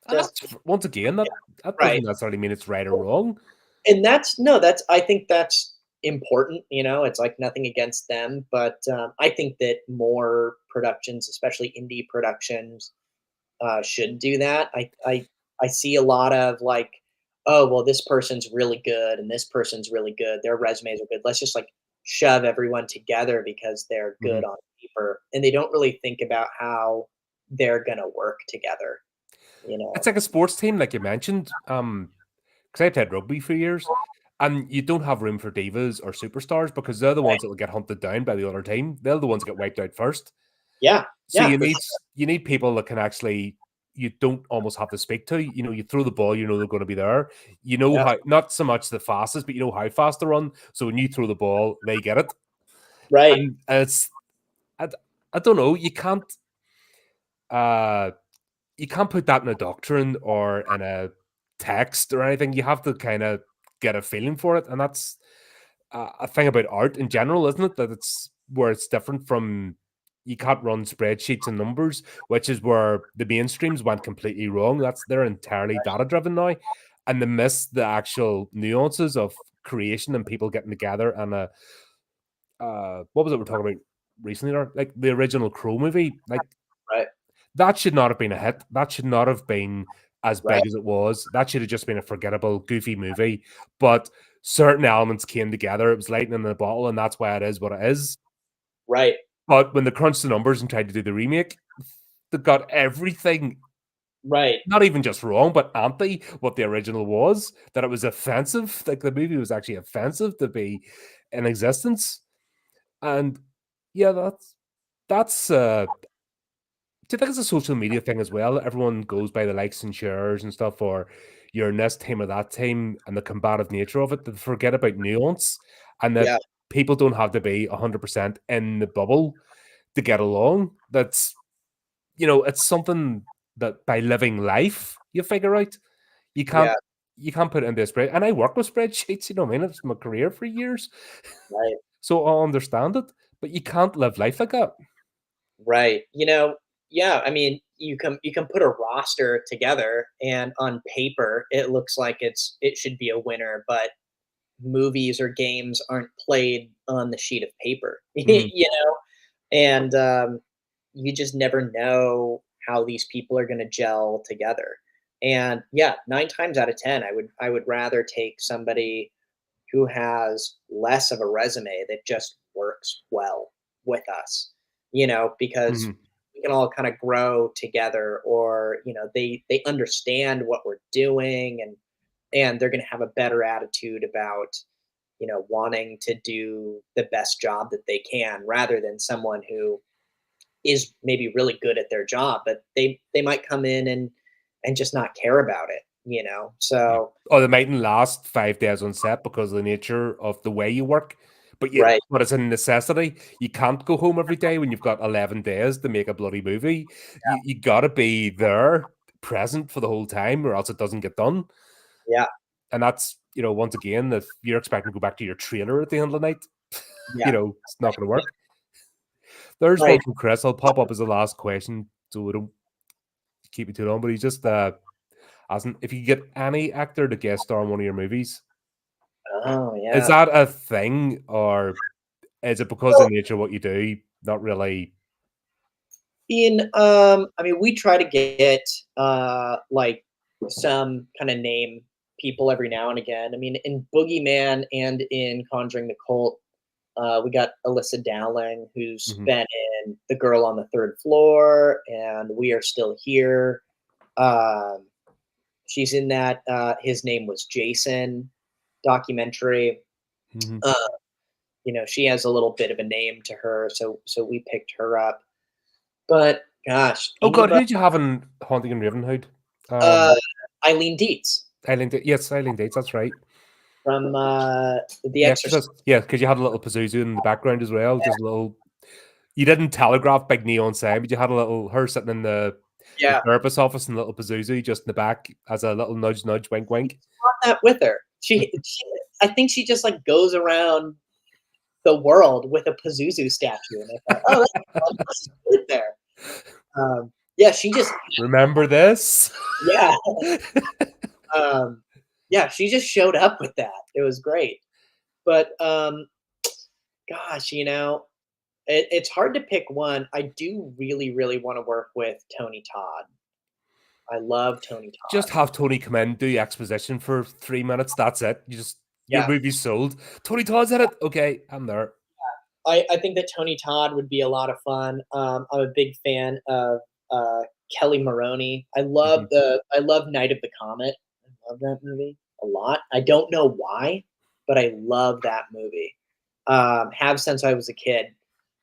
And Just that's once again, that right. doesn't necessarily mean it's right or wrong. And that's no, that's I think that's important. It's like nothing against them, but I think that more productions, especially indie productions, should do that. I see a lot of like, oh well, this person's really good and this person's really good. Their resumes are good. Let's just like shove everyone together because they're Mhm. good on paper, and they don't really think about how they're gonna work together. You It's know. like a sports team, like you mentioned. Because I played rugby for years, and you don't have room for divas or superstars because they're the Right. ones that will get hunted down by the other team. They're the ones that get wiped out first. Yeah. So Yeah. you For need sure. you need people that can actually you don't almost have to speak to. You know, you throw the ball, you know they're going to be there. You know Yeah. how not so much the fastest, but you know how fast they run. So when you throw the ball, they get it. Right. And it's I, I don't know. Uh you can't put that in a doctrine or in a text or anything. You have to kind of get a feeling for it, and that's a thing about art in general, isn't it? That it's where it's different from you can't run spreadsheets and numbers, which is where the mainstreams went completely wrong. They're entirely data driven now, and they miss the actual nuances of creation and people getting together and what was it we're talking about recently? Like the original Crow movie, like Right. that should not have been a hit. That should not have been as Right. big as it was. That should have just been a forgettable, goofy movie. But certain elements came together. It was lightning in the bottle, and that's why it is what it is. Right. But when they crunched the numbers and tried to do the remake, they got everything Right. not even just wrong, but anti what the original was. That it was offensive. Like the movie was actually offensive to be in existence. And yeah, that's do you think it's a social media thing as well? Everyone goes by the likes and shares and stuff, or you're in this team or that team, and the combative nature of it. They forget about nuance and that Yeah. people don't have to be 100% in the bubble to get along. That's it's something that by living life you figure out. You can't Yeah. you can't put it into a spread. And I work with spreadsheets. You know what I mean? It's my career for years, Right. so I understand it. But you can't live life like that. Right. Yeah, I mean, you can put a roster together and on paper it looks like it should be a winner, but movies or games aren't played on the sheet of paper. Mhm. And you just never know how these people are going to gel together. And yeah, 9 times out of 10 I would rather take somebody who has less of a resume that just works well with us, because Mhm. we can all kind of grow together, or they understand what we're doing, and they're going to have a better attitude about wanting to do the best job that they can, rather than someone who is maybe really good at their job, but they might come in and just not care about it. Yeah. So Or they mightn't last 5 days on set because of the nature of the way you work. right. But it's a necessity. You can't go home every day when you've got 11 days to make a bloody movie. You gotta be there, present for the whole time, or else it doesn't get done. Yeah. And that's, once again, if you're expecting to go back to your trailer at the end of the night. Yeah. It's not going to work. There's one Right. from Chris. I'll pop up as the last question so we don't keep it too long. But he's just asking if you get any actor to guest star in one of your movies, Oh, is yeah. that a thing, or is it because of Well, the nature of what you do? Not really. I mean, we try to get like some kind of name people every now and again. I mean, in Boogeyman and in Conjuring the Cult, we got Alyssa Dowling, who's Mhm. been in The Girl on the Third Floor and We Are Still Here. Um, she's in that His Name Was Jason documentary. Mhm. Uh, she has a little bit of a name to her, so we picked her up. But gosh, Oh God, who anybody did you have in Haunting in Ravenhood? uh, Um, Eileen Dietz Yes, Eileen Dates. That's right. from The The Exorcist. Exorcist. Yeah, because you had a little Pazuzu in the background as well. Just a little. You didn't telegraph big neon sign, but you had a little her sitting in the Yeah, therapist's office and a little Pazuzu just in the back as a little nudge, nudge, wink, we wink. just brought that with her. I think she just like goes around the world with a Pazuzu statue, and I thought, oh, that's fun. Let's just put it there. Yeah, she just Remember this? yeah, um, yeah, she just showed up with that. It was great. But gosh, it's hard to pick one. I do really, really want to work with Tony Todd. I love Tony Just Todd. have Tony come in, do exposition for 3 minutes. That's it. Your Yeah, movie's sold. Tony Todd's in it. Okay, I'm there. I think that Tony Todd would be a lot of fun. I'm a big fan of uh, Kelly Maroney. Mhm. I love Night of the Comet. I love that movie a lot. I don't know why, but I love that movie. Have since I was a kid.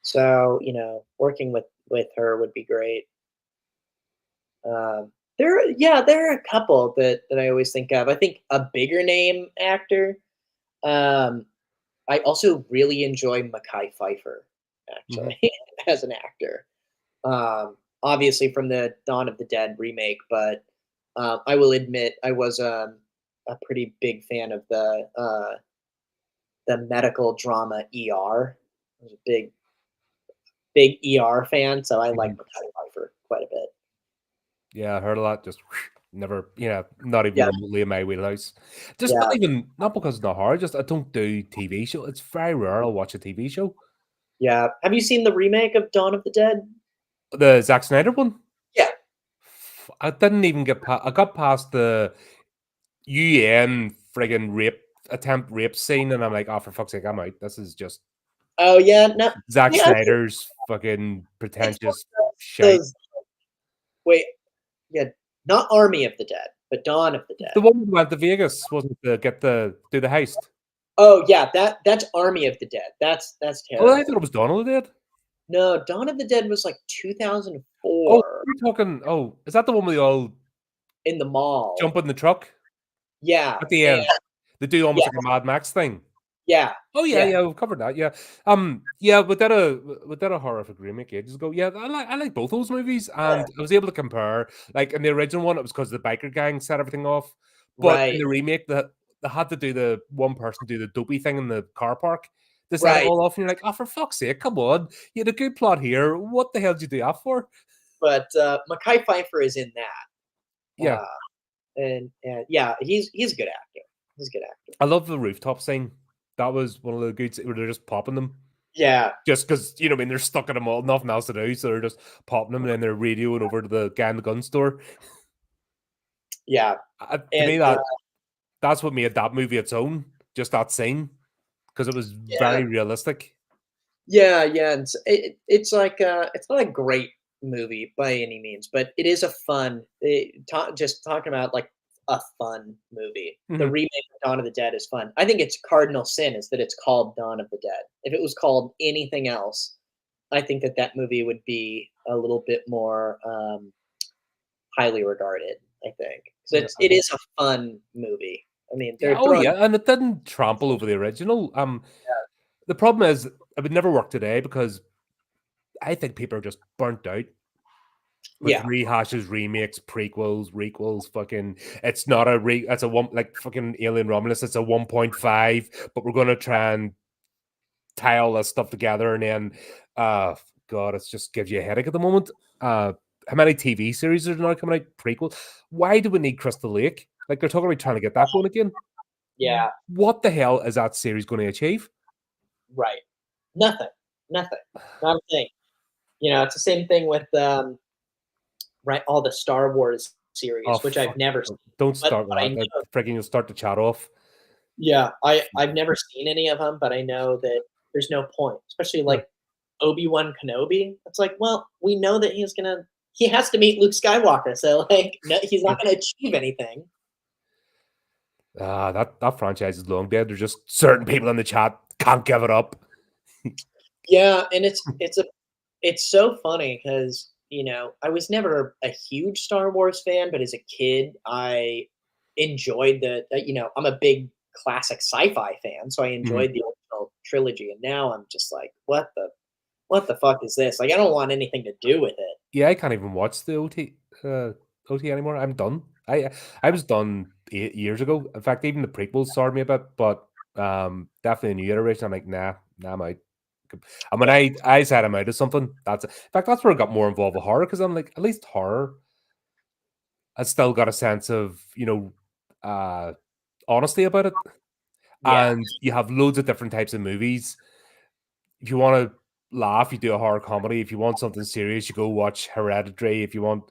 So working with her would be great. There are a couple that I always think of. I think a bigger name actor. Um, I also really enjoy Mekhi Phifer, Mhm. actually, as an actor. Obviously from the Dawn of the Dead remake, but I will admit I was a pretty big fan of the medical drama ER. I was a big ER fan, so I like Mhm. Mekhi Phifer quite a bit. Yeah, I heard a lot. Just never, not even Yeah, remotely in my wheelhouse. Just yeah, not because it's not hard. Just I don't do TV show. It's very rare I'll watch a TV show. yeah. Have you seen the remake of Dawn of the Dead? The Zack Snyder one. Yeah. I didn't even get past. I got past the UN friggin' rape scene, and I'm like, oh, for fuck's sake, I'm out. This is just Oh yeah, no, Zack yeah. Snyder's fucking It's one pretentious of shite. those. Wait, yeah, not Army of the Dead, but Dawn of the The Dead. one we went to Vegas wasn't to do the heist. Oh yeah, that's Army of the Dead. That's Oh, I thought terrible. it was Donald did. No, Dawn of the Dead was like Oh, 2004 you're talking. Oh, is that the one where they all in the mall. jump in the truck Yeah, at the and end? They do almost yeah, like a Mad Max thing. yeah, Oh yeah, yeah, yeah, we've covered that. Yeah, yeah, with that a horrific remake ages ago. Yeah, I like both those movies, yeah. and I was able to compare. Like in the original one, it was because the biker gang set everything off, but in Right, the remake, they had to do the one person do the dopey thing in the car park to set it right. all off, and you're like, oh, for fuck's sake, come on, you had a good plot here. What the hell did you do that for? But Mekhi Phifer is in that, Yeah, and yeah, he's a good actor. He's a good actor. I love the rooftop scene. That was one of the good where they're just popping them. Yeah, Just because, I mean, they're stuck in a mall, nothing else to do, so they're just popping them and then they're radioing over to the guy in the gun store. yeah, To and me, that's what made that movie its own, just that scene, because it was yeah. very realistic. Yeah, yeah, it's like it's not a great movie by any means, but it is a fun. Just talking about like a fun movie. The Mhm. remake of Dawn of the Dead is fun. I think its cardinal sin is that it's called Dawn of the Dead. If it was called anything else, I think that movie would be a little bit more highly regarded. I think so. Yeah, It is a fun movie. I mean, yeah, they're oh throwing yeah, and it didn't trample over the original. The problem is it would never work today because I think people are just burnt out with yeah, rehashes, remakes, prequels, requels, fucking it's not a it's a one like fucking Alien Romulus, it's a 1.5, but we're gonna try and tie all this stuff together, and then, God, it just gives you a headache at the moment. How many TV series are now coming out? Prequel. Why do we need Crystal Lake? Like, they're talking about trying to get that going again. Yeah, What the hell is that series going to achieve? right. Nothing. Nothing. Not a thing. It's the same thing with right, all the Star Wars Oh, series, which I've fuck. never seen, Don't but start with I that. know. Freaking, you'll start the chat off. Yeah, I've never seen any of them, but I know that there's no point, especially No. like Obi-Wan Kenobi. It's like, well, we know that he has to meet Luke Skywalker, so like, no, he's not gonna achieve anything. That franchise is long dead. There's just certain people in the chat can't give it up. Yeah, and it's so funny because I was never a huge Star Wars fan, but as a kid, I enjoyed I'm a big classic sci-fi fan, so I Mhm. enjoyed the original trilogy. And now I'm just like, what the fuck is this? Like, I don't want anything to do with it. Yeah, I can't even watch the OT anymore. I'm done. I was done 8 years ago. In fact, even the prequels soured me a bit, but definitely a new iteration. I'm like, nah, I'm out. And when Yeah, I said I'm out of something, that's it. In fact, that's where I got more involved with horror because I'm like, at least horror has still got a sense of honesty about it, yeah, and you have loads of different types of movies. If you want to laugh, you do a horror comedy. If you want something serious, you go watch Hereditary. If you want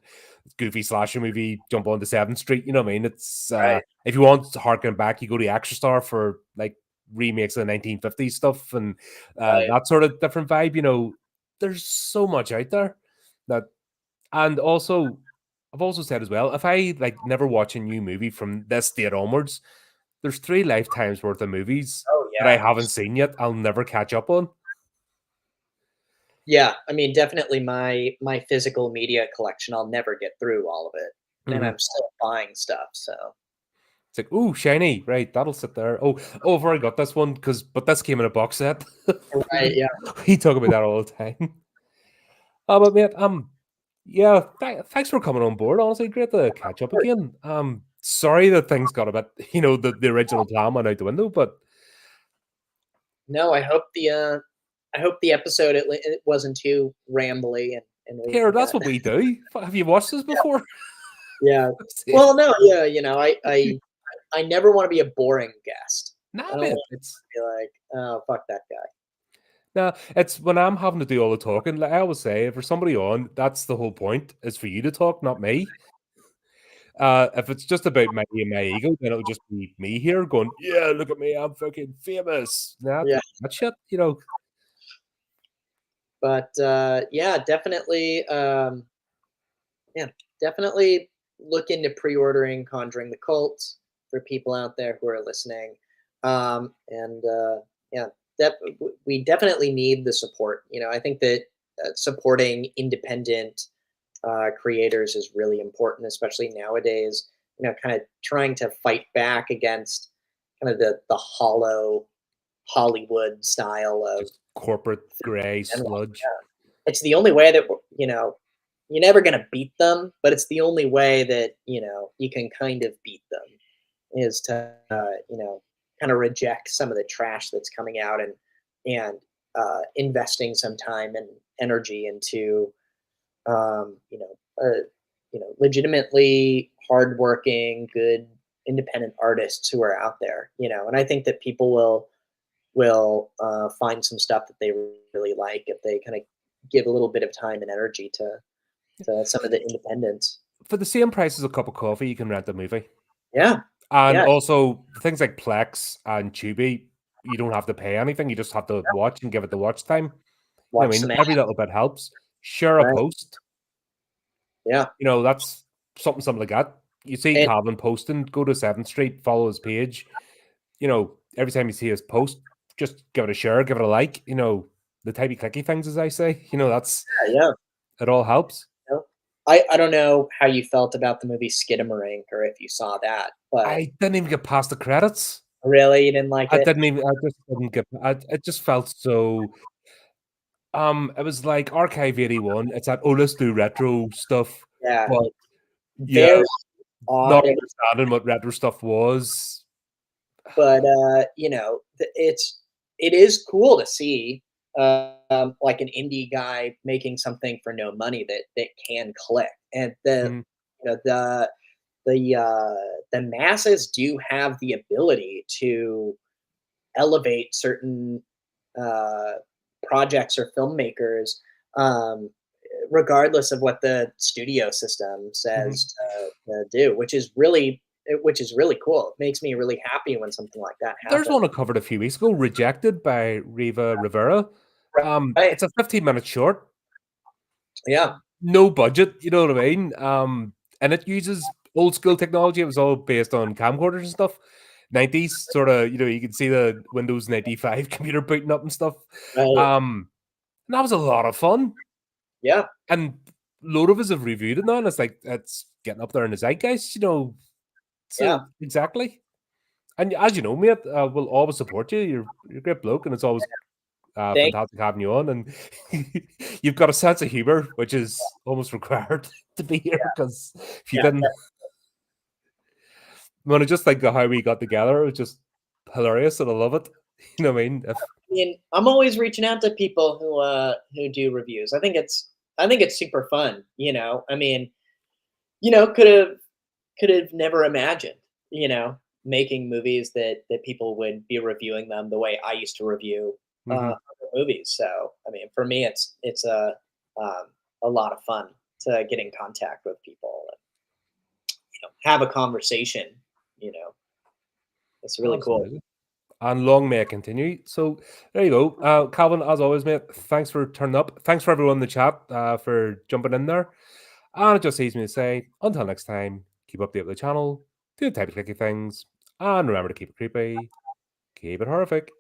goofy slasher movie, jump on to Seventh Street. You know what I mean? It's right, if you want to harken back, you go to Extra Star for like remakes of the 1950s stuff and right. that sort of different vibe. There's so much out there that, and also I've also said as well, if I like never watch a new movie from this date onwards, there's 3 lifetimes worth of movies Oh that I yeah, haven't seen yet. I'll never catch up on. yeah. I mean, definitely my physical media collection. I'll never get through all of it, and Mhm. I'm still buying stuff. So It's like, ooh, shiny, right? That'll sit there. Oh, I've already got this one but this came in a box set. right, yeah. We talk about that all the time. Oh, but mate, yeah, thanks for coming on board. Honestly, great to catch up again. Sorry that things got a bit, the original plan went out the window, but No, I hope the episode it wasn't too rambly and we here, that's got what we do. Have you watched this before? yeah. Well, no, yeah, I never want to be a boring guest. Nah, I don't mate. want to be like, oh, fuck that guy. It's when I'm having to do all the talking. Like I always say, if there's somebody on, that's the whole point. Is for you to talk, not me. If it's just about my ego, then it'll just be me here going, "Yeah, look at me, I'm fucking famous." Nah, Yeah, that shit. but yeah, definitely, yeah, definitely look into pre-ordering Conjuring the Cult for people out there who are listening. And yeah, we definitely need the support. I think that supporting independent creators is really important, especially nowadays. Kind of trying to fight back against kind of the hollow Hollywood style of Just corporate gray and sludge. it's the only way that you're never gonna beat them, but it's the only way that you can kind of beat them is to kind of reject some of the trash that's coming out and investing some time and energy into um, you know legitimately hardworking, good, independent artists who are out there. And I think that people will find some stuff that they really like if they kind of give a little bit of time and energy to some of the independents. For the same price as a cup of coffee, you can rent a movie. Yeah, And yeah. also things like Plex and Tubi, you don't have to pay anything. You just have to watch and give it the watch time. You know what Watch I mean? some ads, Every little bit helps. Share a right? post. Yeah, That's something like that. You see and Calvin posting, go to 7th Street, follow his page. Every time you see his post, just give it a share, give it a like. The typey clicky things, as I say. That's yeah. it. All helps. You know? I don't know how you felt about the movie Skidamarink or if you saw that, but I didn't even get past the credits. really, you didn't like I it? didn't even. I just didn't get. It just felt so. It was like Archive 81. It's that, oh, let's do retro stuff, Yeah, but yeah, very not odd. understanding what retro stuff was. But it's it is cool to see like an indie guy making something for no money that can click, and Mhm. the masses do have the ability to elevate certain uh, projects or filmmakers, um, regardless of what the studio system Mhm. says to do, which is really cool. It makes me really happy when something like that There's happens. one I covered a few weeks ago, Rejected by Riva Rivera. Right? It's a 15-minute short, Yeah. no budget, you know what I mean? And it uses old school technology. It was all based on camcorders and stuff. 90s, sort of, you can see the Windows 95 computer booting up and stuff. Right. And that was a lot of fun. Yeah. And load of us have reviewed it now, and it's like it's getting up there in the zeitgeist. Yeah. So exactly. And as you know, mate, we'll always support you. You're a great bloke, and it's always Thank. fantastic having you on. And you've got a sense of humor, which is almost required to be here. Because if you Yeah. didn't, when I just think of how we got together, it was just hilarious, and I love it. You know what I mean? If Mean, I'm always reaching out to people who do reviews. I think it's super fun. I mean, could have never imagined, making movies that people would be reviewing them the way I used to review mhm. other movies. So, I mean, for me, it's um, a lot of fun to get in contact with people and have a conversation. You know, it's really cool. Absolutely. And long may it continue. So there you go. Calvin, as always, mate, thanks for turning up. Thanks for everyone in the chat for jumping in there. And it just leaves me to say, until next time, keep updated with the channel, do the type of clicky things, and remember to keep it creepy, keep it horrific.